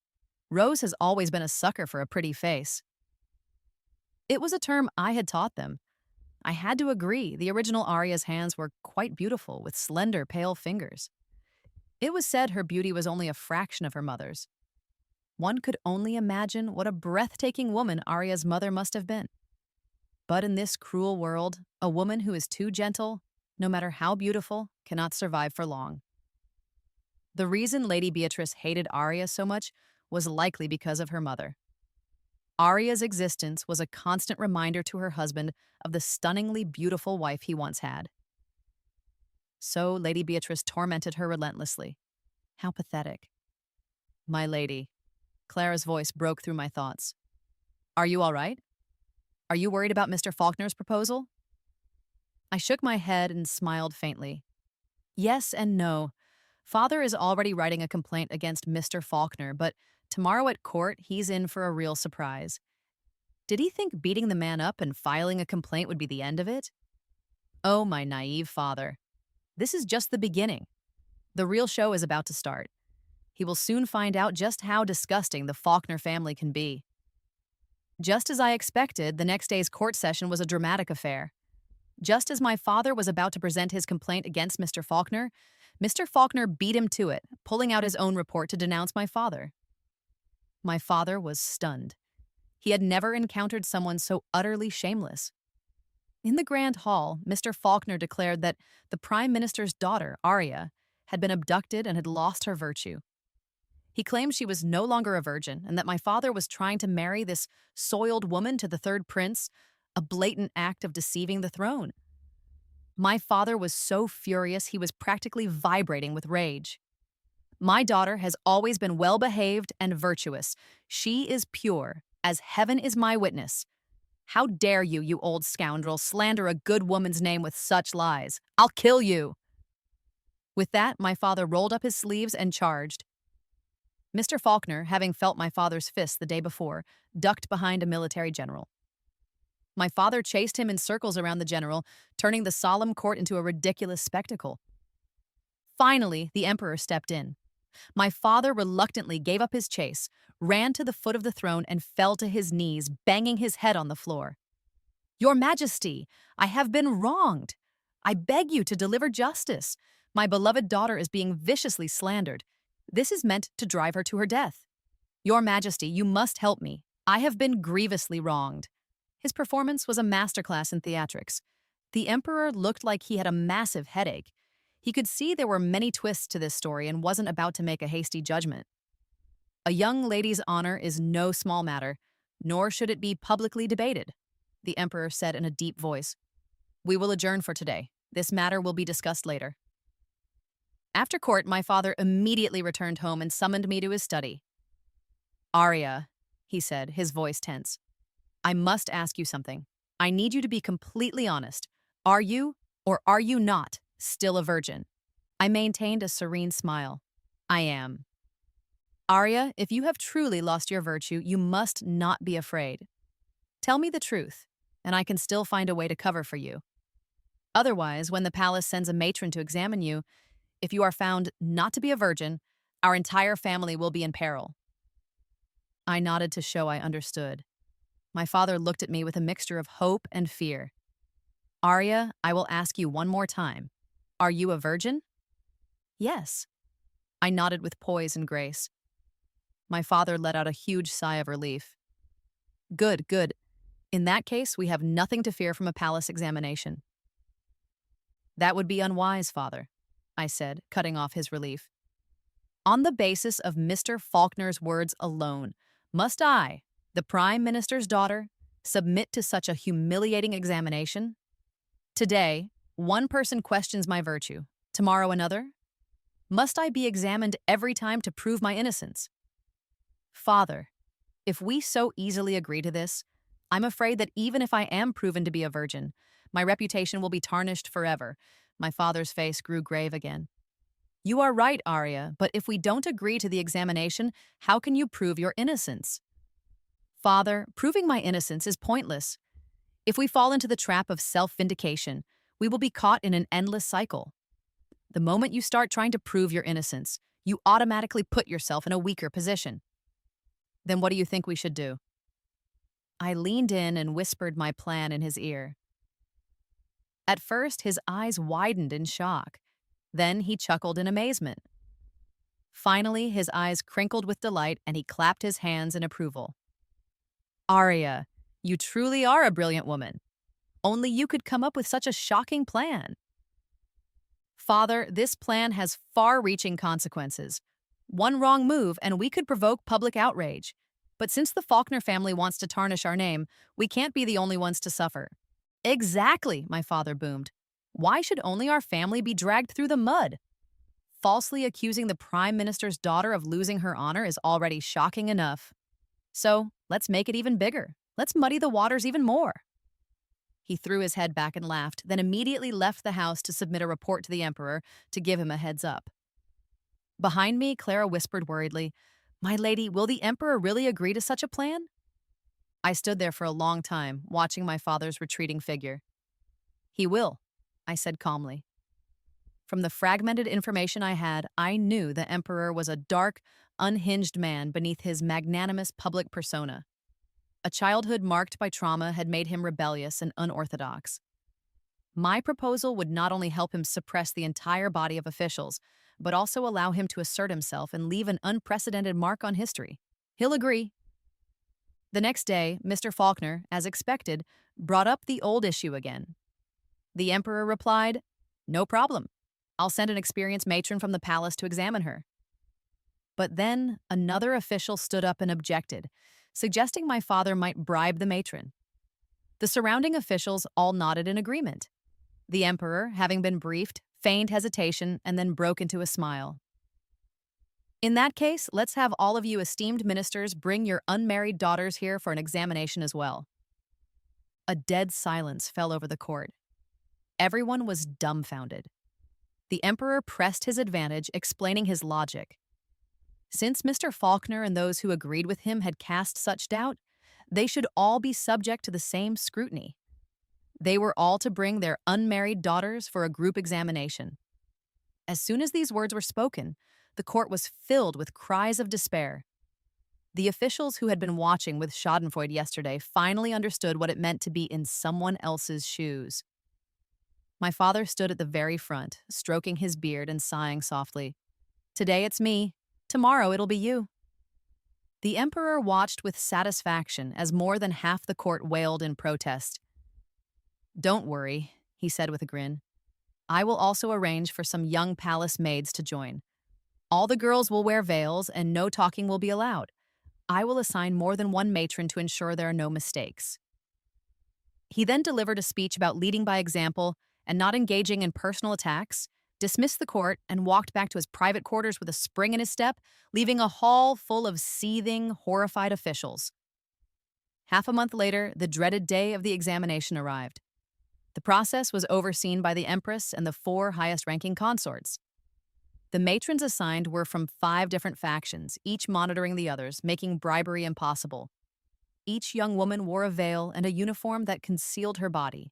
Speaker 1: Rose has always been a sucker for a pretty face. It was a term I had taught them. I had to agree, the original Arya's hands were quite beautiful, with slender, pale fingers. It was said her beauty was only a fraction of her mother's. One could only imagine what a breathtaking woman Arya's mother must have been. But in this cruel world, a woman who is too gentle, no matter how beautiful, cannot survive for long. The reason Lady Beatrice hated Arya so much was likely because of her mother. Arya's existence was a constant reminder to her husband of the stunningly beautiful wife he once had. So Lady Beatrice tormented her relentlessly. How pathetic. My lady, Clara's voice broke through my thoughts. Are you all right? Are you worried about Mr. Faulkner's proposal? I shook my head and smiled faintly. Yes and no. Father is already writing a complaint against Mr. Faulkner, but tomorrow at court, he's in for a real surprise. Did he think beating the man up and filing a complaint would be the end of it? Oh, my naive father. This is just the beginning. The real show is about to start. He will soon find out just how disgusting the Faulkner family can be. Just as I expected, the next day's court session was a dramatic affair. Just as my father was about to present his complaint against Mr. Faulkner beat him to it, pulling out his own report to denounce my father. My father was stunned. He had never encountered someone so utterly shameless. In the grand hall, Mr. Faulkner declared that the Prime Minister's daughter, Arya, had been abducted and had lost her virtue. He claimed she was no longer a virgin and that my father was trying to marry this soiled woman to the third prince, a blatant act of deceiving the throne. My father was so furious he was practically vibrating with rage. My daughter has always been well-behaved and virtuous. She is pure, as heaven is my witness. How dare you, you old scoundrel, slander a good woman's name with such lies? I'll kill you. With that, my father rolled up his sleeves and charged. Mr. Faulkner, having felt my father's fist the day before, ducked behind a military general. My father chased him in circles around the general, turning the solemn court into a ridiculous spectacle. Finally, the emperor stepped in. My father reluctantly gave up his chase, ran to the foot of the throne, and fell to his knees, banging his head on the floor. Your Majesty, I have been wronged. I beg you to deliver justice. My beloved daughter is being viciously slandered. This is meant to drive her to her death. Your Majesty, you must help me. I have been grievously wronged. His performance was a masterclass in theatrics. The emperor looked like he had a massive headache. He could see there were many twists to this story and wasn't about to make a hasty judgment. A young lady's honor is no small matter, nor should it be publicly debated, the emperor said in a deep voice. We will adjourn for today. This matter will be discussed later. After court, my father immediately returned home and summoned me to his study. Arya, he said, his voice tense, I must ask you something. I need you to be completely honest. Are you, or are you not, still a virgin? I maintained a serene smile. I am. Arya, if you have truly lost your virtue, you must not be afraid. Tell me the truth, and I can still find a way to cover for you. Otherwise, when the palace sends a matron to examine you, if you are found not to be a virgin, our entire family will be in peril. I nodded to show I understood. My father looked at me with a mixture of hope and fear. Arya, I will ask you one more time. Are you a virgin? Yes. I nodded with poise and grace. My father let out a huge sigh of relief. Good, good. In that case, we have nothing to fear from a palace examination. That would be unwise, father, I said, cutting off his relief. On the basis of Mr. Faulkner's words alone, must I, the Prime Minister's daughter, submit to such a humiliating examination? Today, one person questions my virtue, tomorrow another? Must I be examined every time to prove my innocence? Father, if we so easily agree to this, I'm afraid that even if I am proven to be a virgin, my reputation will be tarnished forever. My father's face grew grave again. You are right, Arya, but if we don't agree to the examination, how can you prove your innocence? Father, proving my innocence is pointless. If we fall into the trap of self-vindication, we will be caught in an endless cycle. The moment you start trying to prove your innocence, you automatically put yourself in a weaker position. Then what do you think we should do? I leaned in and whispered my plan in his ear. At first, his eyes widened in shock. Then he chuckled in amazement. Finally, his eyes crinkled with delight and he clapped his hands in approval. Arya, you truly are a brilliant woman. Only you could come up with such a shocking plan. Father, this plan has far-reaching consequences. One wrong move and we could provoke public outrage. But since the Falkner family wants to tarnish our name, we can't be the only ones to suffer. Exactly, my father boomed. Why should only our family be dragged through the mud? Falsely accusing the Prime Minister's daughter of losing her honor is already shocking enough. So, let's make it even bigger. Let's muddy the waters even more. He threw his head back and laughed, then immediately left the house to submit a report to the Emperor to give him a heads up. Behind me, Clara whispered worriedly, My lady, will the Emperor really agree to such a plan? I stood there for a long time, watching my father's retreating figure. He will, I said calmly. From the fragmented information I had, I knew the Emperor was a dark, unhinged man beneath his magnanimous public persona. A childhood marked by trauma had made him rebellious and unorthodox. My proposal would not only help him suppress the entire body of officials, but also allow him to assert himself and leave an unprecedented mark on history. He'll agree. The next day, Mr. Falkner, as expected, brought up the old issue again. The Emperor replied, No problem. I'll send an experienced matron from the palace to examine her. But then another official stood up and objected, suggesting my father might bribe the matron. The surrounding officials all nodded in agreement. The Emperor, having been briefed, feigned hesitation and then broke into a smile. In that case, let's have all of you esteemed ministers bring your unmarried daughters here for an examination as well. A dead silence fell over the court. Everyone was dumbfounded. The Emperor pressed his advantage, explaining his logic. Since Mr. Falkner and those who agreed with him had cast such doubt, they should all be subject to the same scrutiny. They were all to bring their unmarried daughters for a group examination. As soon as these words were spoken, the court was filled with cries of despair. The officials who had been watching with Schadenfreude yesterday finally understood what it meant to be in someone else's shoes. My father stood at the very front, stroking his beard and sighing softly. Today it's me. Tomorrow it'll be you. The Emperor watched with satisfaction as more than half the court wailed in protest. Don't worry, he said with a grin. I will also arrange for some young palace maids to join. All the girls will wear veils and no talking will be allowed. I will assign more than one matron to ensure there are no mistakes. He then delivered a speech about leading by example and not engaging in personal attacks, dismissed the court, and walked back to his private quarters with a spring in his step, leaving a hall full of seething, horrified officials. Half a month later, the dreaded day of the examination arrived. The process was overseen by the Empress and the 4 highest-ranking consorts. The matrons assigned were from 5 different factions, each monitoring the others, making bribery impossible. Each young woman wore a veil and a uniform that concealed her body.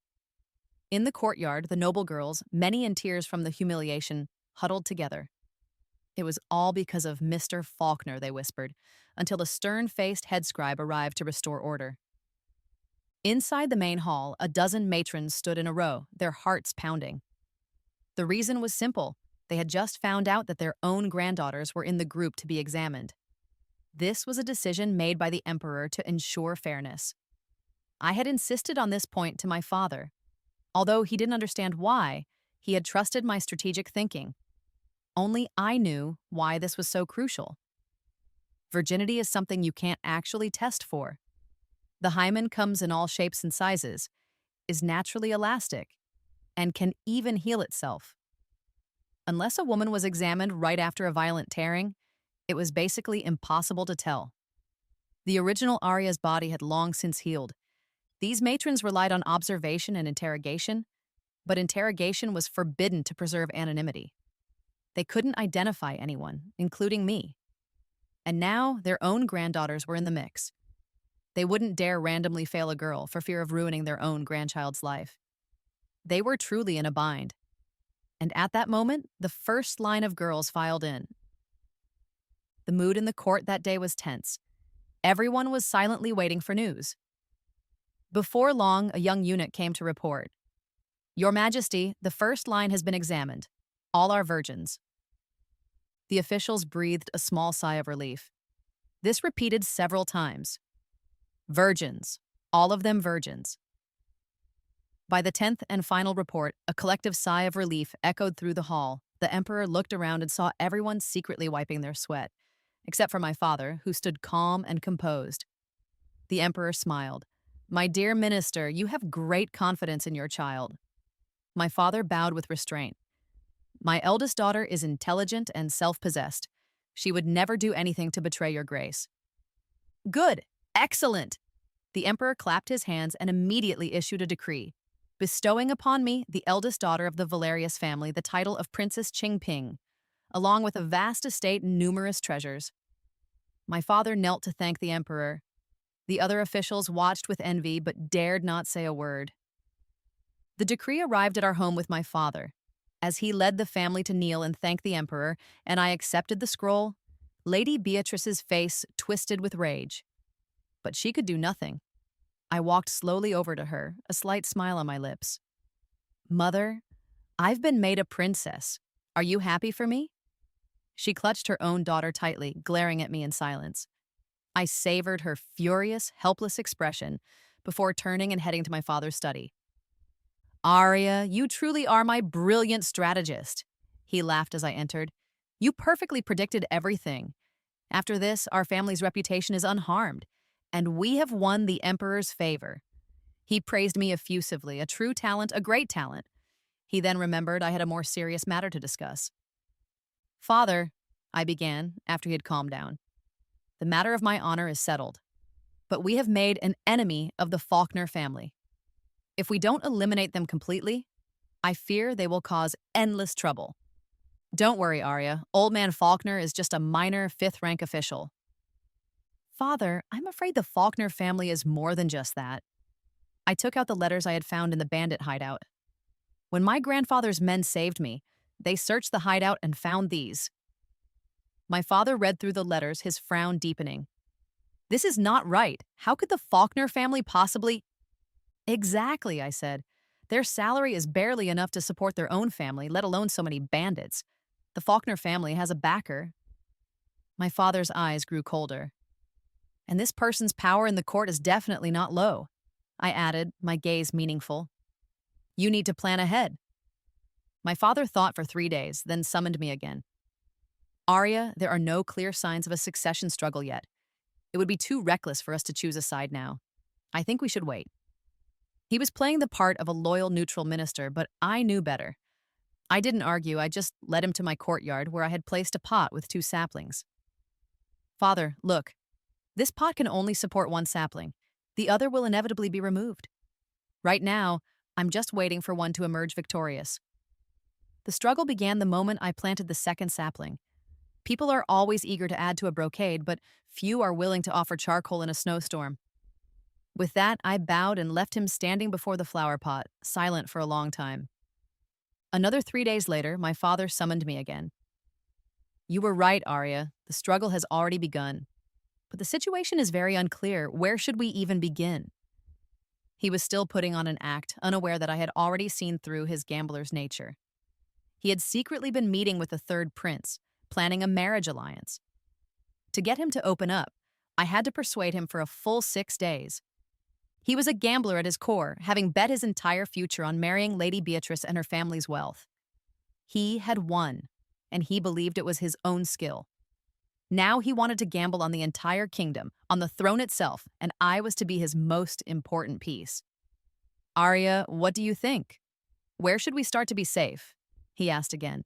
Speaker 1: In the courtyard, the noble girls, many in tears from the humiliation, huddled together. It was all because of Mr. Falkner, they whispered, until the stern-faced head scribe arrived to restore order. Inside the main hall, a dozen matrons stood in a row, their hearts pounding. The reason was simple. They had just found out that their own granddaughters were in the group to be examined. This was a decision made by the Emperor to ensure fairness. I had insisted on this point to my father. Although he didn't understand why, he had trusted my strategic thinking. Only I knew why this was so crucial. Virginity is something you can't actually test for. The hymen comes in all shapes and sizes, is naturally elastic, and can even heal itself. Unless a woman was examined right after a violent tearing, it was basically impossible to tell. The original Arya's body had long since healed. These matrons relied on observation and interrogation, but interrogation was forbidden to preserve anonymity. They couldn't identify anyone, including me. And now their own granddaughters were in the mix. They wouldn't dare randomly fail a girl for fear of ruining their own grandchild's life. They were truly in a bind. And at that moment, the first line of girls filed in. The mood in the court that day was tense. Everyone was silently waiting for news. Before long, a young eunuch came to report. "Your Majesty, the first line has been examined. All are virgins." The officials breathed a small sigh of relief. This repeated several times. Virgins. All of them virgins. By the 10th and final report, a collective sigh of relief echoed through the hall. The emperor looked around and saw everyone secretly wiping their sweat, except for my father, who stood calm and composed. The emperor smiled. "My dear minister, you have great confidence in your child." My father bowed with restraint. "My eldest daughter is intelligent and self-possessed. She would never do anything to betray your grace." "Good! Excellent!" The emperor clapped his hands and immediately issued a decree, bestowing upon me, the eldest daughter of the Valerius family, the title of Princess Qingping, along with a vast estate and numerous treasures. My father knelt to thank the emperor. The other officials watched with envy but dared not say a word. The decree arrived at our home with my father. As he led the family to kneel and thank the emperor, and I accepted the scroll, Lady Beatrice's face twisted with rage. But she could do nothing. I walked slowly over to her, a slight smile on my lips. "Mother, I've been made a princess. Are you happy for me?" She clutched her own daughter tightly, glaring at me in silence. I savored her furious, helpless expression before turning and heading to my father's study. "Arya, you truly are my brilliant strategist." He laughed as I entered. "You perfectly predicted everything. After this, our family's reputation is unharmed, and we have won the emperor's favor." He praised me effusively, a true talent, a great talent. He then remembered I had a more serious matter to discuss. "Father," I began after he had calmed down, "the matter of my honor is settled, but we have made an enemy of the Falkner family. If we don't eliminate them completely, I fear they will cause endless trouble. Don't worry, Arya. Old man Falkner is just a minor fifth-rank official." "Father, I'm afraid the Falkner family is more than just that." I took out the letters I had found in the bandit hideout. When my grandfather's men saved me, they searched the hideout and found these. My father read through the letters, his frown deepening. "This is not right. How could the Falkner family possibly—" "Exactly," I said. "Their salary is barely enough to support their own family, let alone so many bandits. The Falkner family has a backer." My father's eyes grew colder. "And this person's power in the court is definitely not low," I added, my gaze meaningful. "You need to plan ahead." My father thought for 3 days, then summoned me again. "Arya, there are no clear signs of a succession struggle yet. It would be too reckless for us to choose a side now. I think we should wait." He was playing the part of a loyal, neutral minister, but I knew better. I didn't argue, I just led him to my courtyard where I had placed a pot with 2 saplings. "Father, look. This pot can only support 1 sapling. The other will inevitably be removed. Right now, I'm just waiting for one to emerge victorious." The struggle began the moment I planted the 2nd sapling. People are always eager to add to a brocade, but few are willing to offer charcoal in a snowstorm. With that, I bowed and left him standing before the flower pot, silent for a long time. Another 3 days later, my father summoned me again. "You were right, Arya. The struggle has already begun. But the situation is very unclear. Where should we even begin?" He was still putting on an act, unaware that I had already seen through his gambler's nature. He had secretly been meeting with the 3rd prince, planning a marriage alliance. To get him to open up, I had to persuade him for a full 6 days. He was a gambler at his core, having bet his entire future on marrying Lady Beatrice and her family's wealth. He had won, and he believed it was his own skill. Now he wanted to gamble on the entire kingdom, on the throne itself, and I was to be his most important piece. "Arya, what do you think? Where should we start to be safe?" he asked again.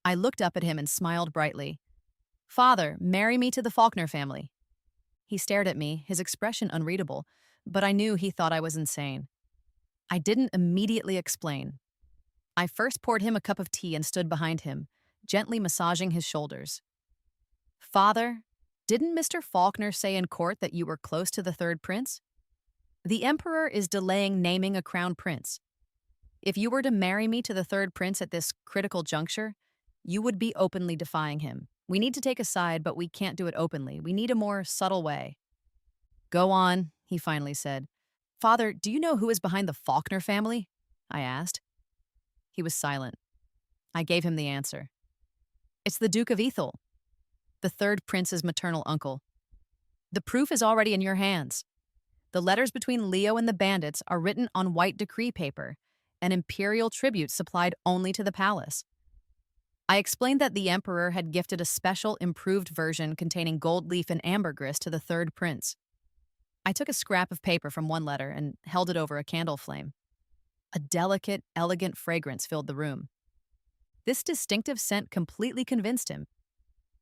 Speaker 1: I looked up at him and smiled brightly. "Father, marry me to the Falkner family." He stared at me, his expression unreadable, but I knew he thought I was insane. I didn't immediately explain. I first poured him a cup of tea and stood behind him, gently massaging his shoulders. Father, didn't Mr. Faulkner say in court that you were close to the third prince? The emperor is delaying naming a crown prince. If you were to marry me to the third prince at this critical juncture, you would be openly defying him. We need to take a side, but we can't do it openly. We need a more subtle way. Go on, he finally said. Father, do you know who is behind the Faulkner family? I asked. He was silent. I gave him the answer. It's the Duke of Ethel, the third prince's maternal uncle. The proof is already in your hands. The letters between Leo and the bandits are written on white decree paper, an imperial tribute supplied only to the palace. I explained that the emperor had gifted a special, improved version containing gold leaf and ambergris to the third prince. I took a scrap of paper from one letter and held it over a candle flame. A delicate, elegant fragrance filled the room. This distinctive scent completely convinced him.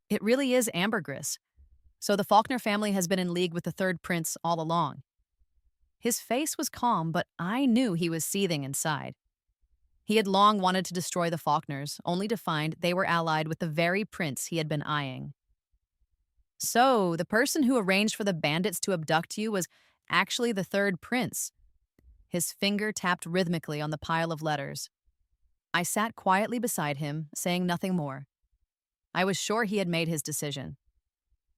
Speaker 1: It really is ambergris, so the Faulkner family has been in league with the third prince all along. His face was calm, but I knew he was seething inside. He had long wanted to destroy the Faulkners, only to find they were allied with the very prince he had been eyeing. So, the person who arranged for the bandits to abduct you was actually the third prince. His finger tapped rhythmically on the pile of letters. I sat quietly beside him, saying nothing more. I was sure he had made his decision.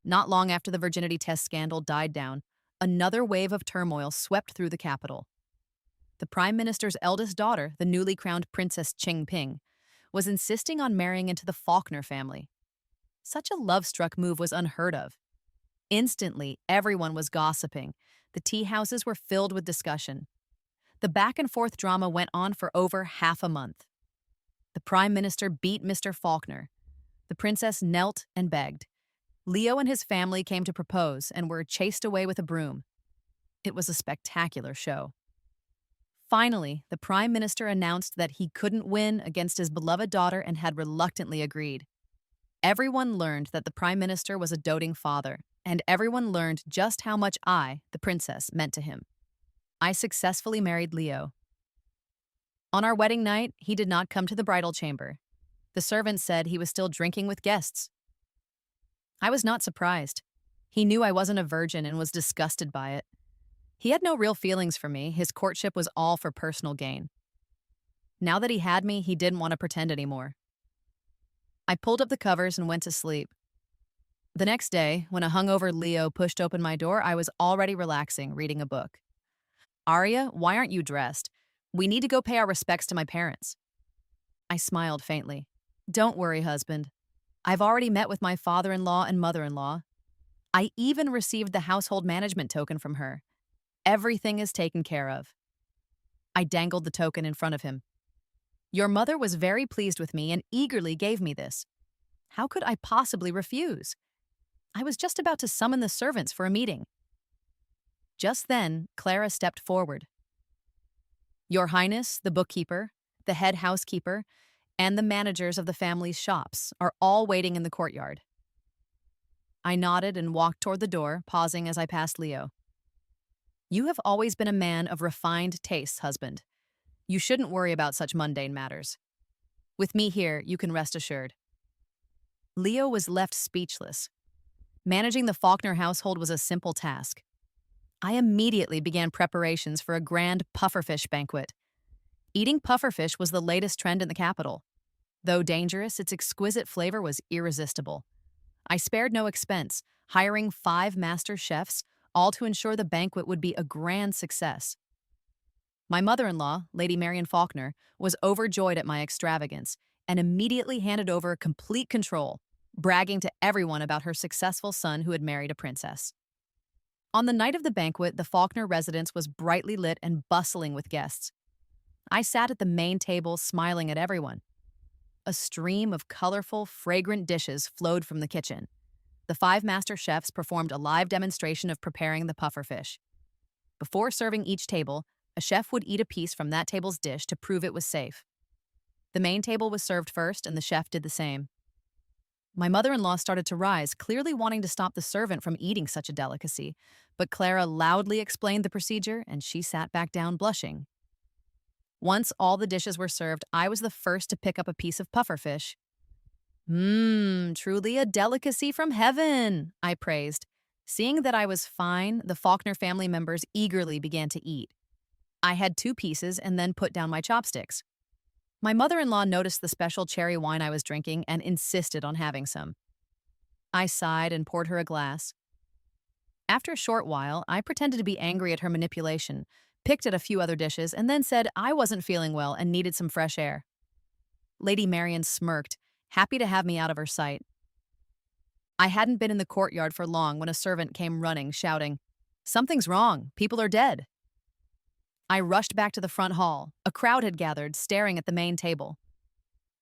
Speaker 1: Not long after the virginity test scandal died down, another wave of turmoil swept through the capital. The Prime Minister's eldest daughter, the newly crowned Princess Qingping, was insisting on marrying into the Faulkner family. Such a love-struck move was unheard of. Instantly, everyone was gossiping. The tea houses were filled with discussion. The back-and-forth drama went on for over half a month. The Prime Minister beat Mr. Faulkner. The princess knelt and begged. Leo and his family came to propose and were chased away with a broom. It was a spectacular show. Finally, the Prime Minister announced that he couldn't win against his beloved daughter and had reluctantly agreed. Everyone learned that the Prime Minister was a doting father, and everyone learned just how much I, the princess, meant to him. I successfully married Leo. On our wedding night, he did not come to the bridal chamber. The servant said he was still drinking with guests. I was not surprised. He knew I wasn't a virgin and was disgusted by it. He had no real feelings for me. His courtship was all for personal gain. Now that he had me, he didn't want to pretend anymore. I pulled up the covers and went to sleep. The next day, when a hungover Leo pushed open my door, I was already relaxing, reading a book. Arya, why aren't you dressed? We need to go pay our respects to my parents. I smiled faintly. Don't worry, husband. I've already met with my father-in-law and mother-in-law. I even received the household management token from her. Everything is taken care of. I dangled the token in front of him. Your mother was very pleased with me and eagerly gave me this. How could I possibly refuse? I was just about to summon the servants for a meeting. Just then, Clara stepped forward. Your Highness, the bookkeeper, the head housekeeper, and the managers of the family's shops are all waiting in the courtyard. I nodded and walked toward the door, pausing as I passed Leo. You have always been a man of refined tastes, husband. You shouldn't worry about such mundane matters. With me here, you can rest assured. Leo was left speechless. Managing the Faulkner household was a simple task. I immediately began preparations for a grand pufferfish banquet. Eating pufferfish was the latest trend in the capital. Though dangerous, its exquisite flavor was irresistible. I spared no expense, hiring 5 master chefs, all to ensure the banquet would be a grand success. My mother-in-law, Lady Marian Faulkner, was overjoyed at my extravagance and immediately handed over complete control, bragging to everyone about her successful son who had married a princess. On the night of the banquet, the Faulkner residence was brightly lit and bustling with guests. I sat at the main table, smiling at everyone. A stream of colorful, fragrant dishes flowed from the kitchen. The 5 master chefs performed a live demonstration of preparing the pufferfish. Before serving each table, a chef would eat a piece from that table's dish to prove it was safe. The main table was served first, and the chef did the same. My mother-in-law started to rise, clearly wanting to stop the servant from eating such a delicacy, but Clara loudly explained the procedure, and she sat back down blushing. Once all the dishes were served, I was the first to pick up a piece of pufferfish. Truly a delicacy from heaven, I praised. Seeing that I was fine, the Faulkner family members eagerly began to eat. I had 2 pieces and then put down my chopsticks. My mother-in-law noticed the special cherry wine I was drinking and insisted on having some. I sighed and poured her a glass. After a short while, I pretended to be angry at her manipulation, picked at a few other dishes, and then said I wasn't feeling well and needed some fresh air. Lady Marian smirked, happy to have me out of her sight. I hadn't been in the courtyard for long when a servant came running, shouting, "Something's wrong. People are dead." I rushed back to the front hall. A crowd had gathered, staring at the main table.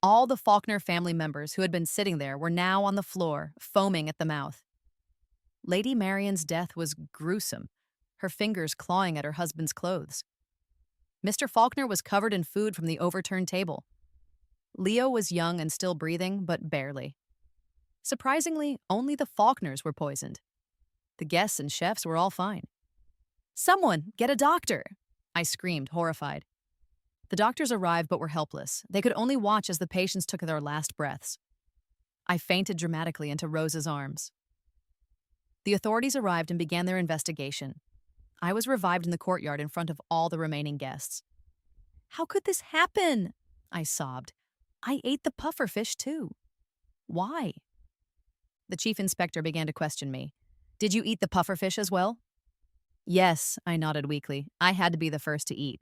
Speaker 1: All the Faulkner family members who had been sitting there were now on the floor, foaming at the mouth. Lady Marian's death was gruesome, her fingers clawing at her husband's clothes. Mr. Faulkner was covered in food from the overturned table. Leo was young and still breathing, but barely. Surprisingly, only the Faulkners were poisoned. The guests and chefs were all fine. "Someone, get a doctor!" I screamed, horrified. The doctors arrived but were helpless. They could only watch as the patients took their last breaths. I fainted dramatically into Rose's arms. The authorities arrived and began their investigation. I was revived in the courtyard in front of all the remaining guests. "How could this happen?" I sobbed. "I ate the puffer fish too. Why?" The chief inspector began to question me. "Did you eat the puffer fish as well?" "Yes," I nodded weakly. I had to be the first to eat.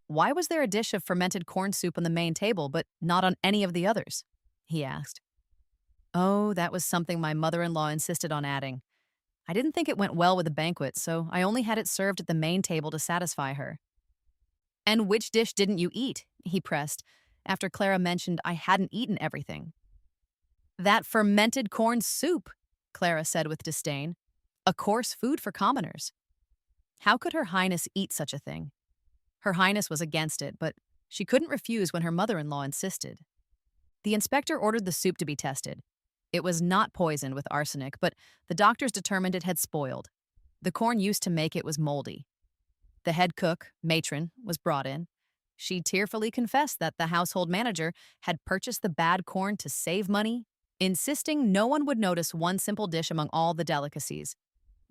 Speaker 1: "Why was there a dish of fermented corn soup on the main table, but not on any of the others?" he asked. Oh, that was something my mother-in-law insisted on adding. I didn't think it went well with the banquet, so I only had it served at the main table to satisfy her. "And which dish didn't you eat?" he pressed, after Clara mentioned I hadn't eaten everything. "That fermented corn soup," Clara said with disdain. "A coarse food for commoners." How could Her Highness eat such a thing? Her Highness was against it, but she couldn't refuse when her mother-in-law insisted. The inspector ordered the soup to be tested. It was not poisoned with arsenic, but the doctors determined it had spoiled. The corn used to make it was moldy. The head cook, matron, was brought in. She tearfully confessed that the household manager had purchased the bad corn to save money, insisting no one would notice one simple dish among all the delicacies.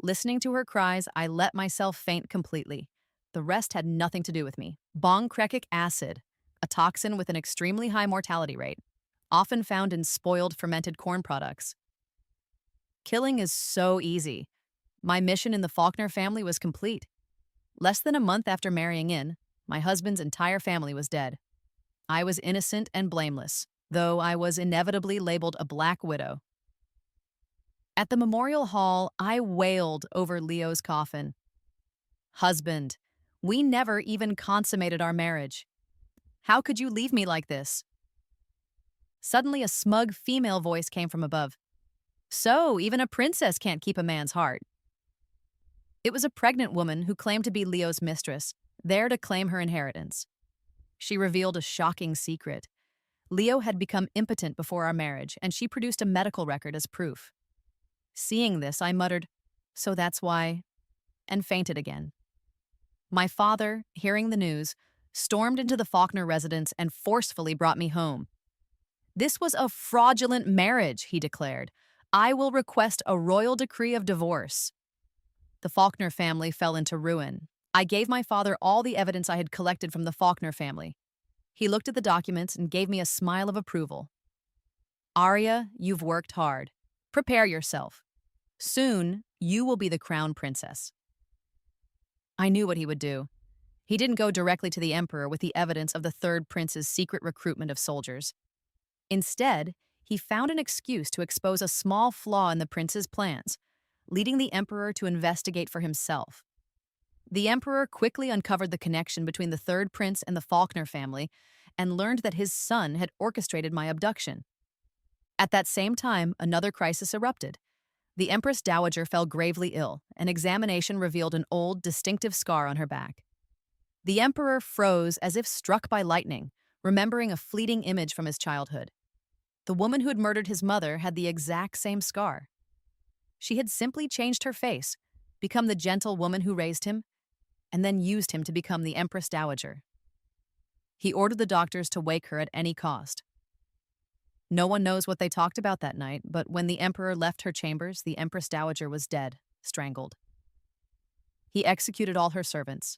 Speaker 1: Listening to her cries, I let myself faint completely. The rest had nothing to do with me. Bongkrecic acid, a toxin with an extremely high mortality rate, often found in spoiled fermented corn products. Killing is so easy. My mission in the Faulkner family was complete. Less than a month after marrying in, my husband's entire family was dead. I was innocent and blameless, though I was inevitably labeled a black widow. At the memorial hall, I wailed over Leo's coffin. "Husband, we never even consummated our marriage. How could you leave me like this?" Suddenly, a smug female voice came from above. "So, even a princess can't keep a man's heart." It was a pregnant woman who claimed to be Leo's mistress, there to claim her inheritance. She revealed a shocking secret. Leo had become impotent before our marriage, and she produced a medical record as proof. Seeing this, I muttered, "So that's why," and fainted again. My father, hearing the news, stormed into the Faulkner residence and forcefully brought me home. "This was a fraudulent marriage," he declared. "I will request a royal decree of divorce." The Faulkner family fell into ruin. I gave my father all the evidence I had collected from the Faulkner family. He looked at the documents and gave me a smile of approval. "Arya, you've worked hard. Prepare yourself. Soon, you will be the crown princess." I knew what he would do. He didn't go directly to the emperor with the evidence of the third prince's secret recruitment of soldiers. Instead, he found an excuse to expose a small flaw in the prince's plans, leading the emperor to investigate for himself. The emperor quickly uncovered the connection between the third prince and the Faulkner family and learned that his son had orchestrated my abduction. At that same time, another crisis erupted. The Empress Dowager fell gravely ill. An examination revealed an old, distinctive scar on her back. The emperor froze as if struck by lightning, remembering a fleeting image from his childhood. The woman who had murdered his mother had the exact same scar. She had simply changed her face, become the gentle woman who raised him, and then used him to become the Empress Dowager. He ordered the doctors to wake her at any cost. No one knows what they talked about that night, but when the emperor left her chambers, the empress dowager was dead, strangled. He executed all her servants.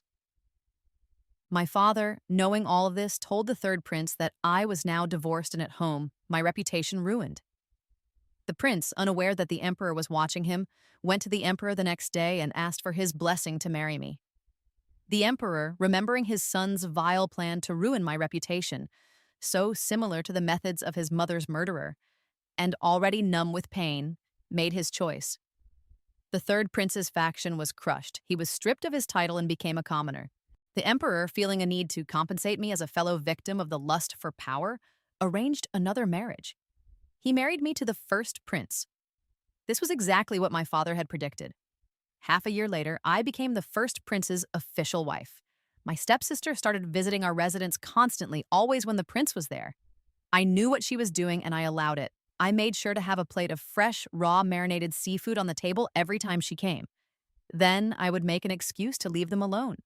Speaker 1: My father, knowing all of this, told the third prince that I was now divorced and at home, my reputation ruined. The prince, unaware that the emperor was watching him, went to the emperor the next day and asked for his blessing to marry me. The emperor, remembering his son's vile plan to ruin my reputation, so similar to the methods of his mother's murderer, and already numb with pain, made his choice. The third prince's faction was crushed. He was stripped of his title and became a commoner. The emperor, feeling a need to compensate me as a fellow victim of the lust for power, arranged another marriage. He married me to the first prince. This was exactly what my father had predicted. Half a year later, I became the first prince's official wife. My stepsister started visiting our residence constantly, always when the prince was there. I knew what she was doing and I allowed it. I made sure to have a plate of fresh, raw, marinated seafood on the table every time she came. Then I would make an excuse to leave them alone.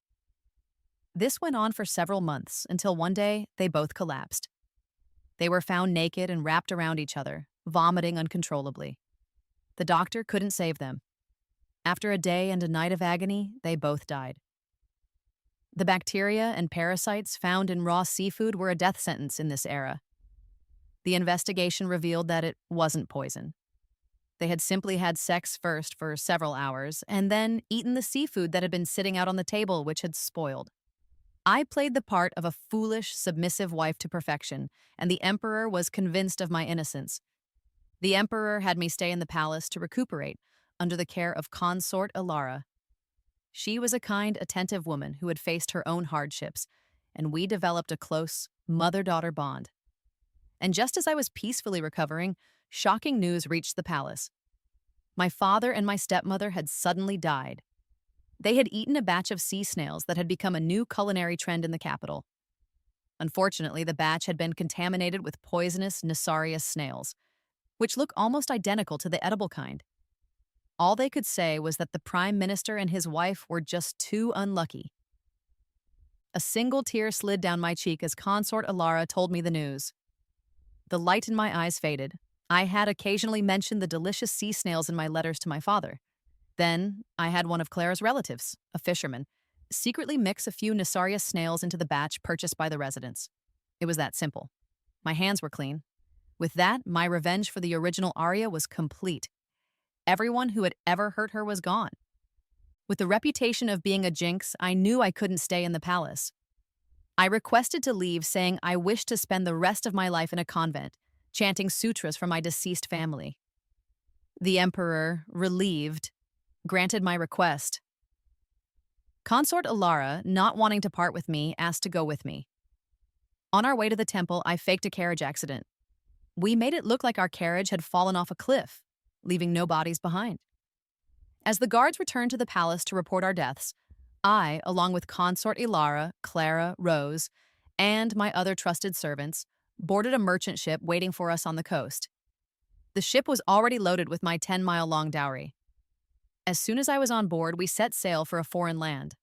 Speaker 1: This went on for several months until one day they both collapsed. They were found naked and wrapped around each other, vomiting uncontrollably. The doctor couldn't save them. After a day and a night of agony, they both died. The bacteria and parasites found in raw seafood were a death sentence in this era. The investigation revealed that it wasn't poison. They had simply had sex first for several hours and then eaten the seafood that had been sitting out on the table, which had spoiled. I played the part of a foolish, submissive wife to perfection, and the emperor was convinced of my innocence. The emperor had me stay in the palace to recuperate under the care of consort Ilara. She was a kind, attentive woman who had faced her own hardships, and we developed a close mother-daughter bond. And just as I was peacefully recovering, shocking news reached the palace. My father and my stepmother had suddenly died. They had eaten a batch of sea snails that had become a new culinary trend in the capital. Unfortunately, the batch had been contaminated with poisonous Nassarius snails, which look almost identical to the edible kind. All they could say was that the prime minister and his wife were just too unlucky. A single tear slid down my cheek as consort Ilara told me the news. The light in my eyes faded. I had occasionally mentioned the delicious sea snails in my letters to my father. Then, I had one of Clara's relatives, a fisherman, secretly mix a few Nassarius snails into the batch purchased by the residents. It was that simple. My hands were clean. With that, my revenge for the original Arya was complete. Everyone who had ever hurt her was gone. With the reputation of being a jinx, I knew I couldn't stay in the palace. I requested to leave, saying I wished to spend the rest of my life in a convent, chanting sutras for my deceased family. The emperor, relieved, granted my request. Consort Ilara, not wanting to part with me, asked to go with me. On our way to the temple, I faked a carriage accident. We made it look like our carriage had fallen off a cliff, leaving no bodies behind. As the guards returned to the palace to report our deaths, I, along with consort Ilara, Clara, Rose, and my other trusted servants, boarded a merchant ship waiting for us on the coast. The ship was already loaded with my 10-mile-long dowry. As soon as I was on board, we set sail for a foreign land.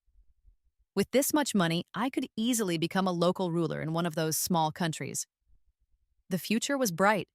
Speaker 1: With this much money, I could easily become a local ruler in one of those small countries. The future was bright.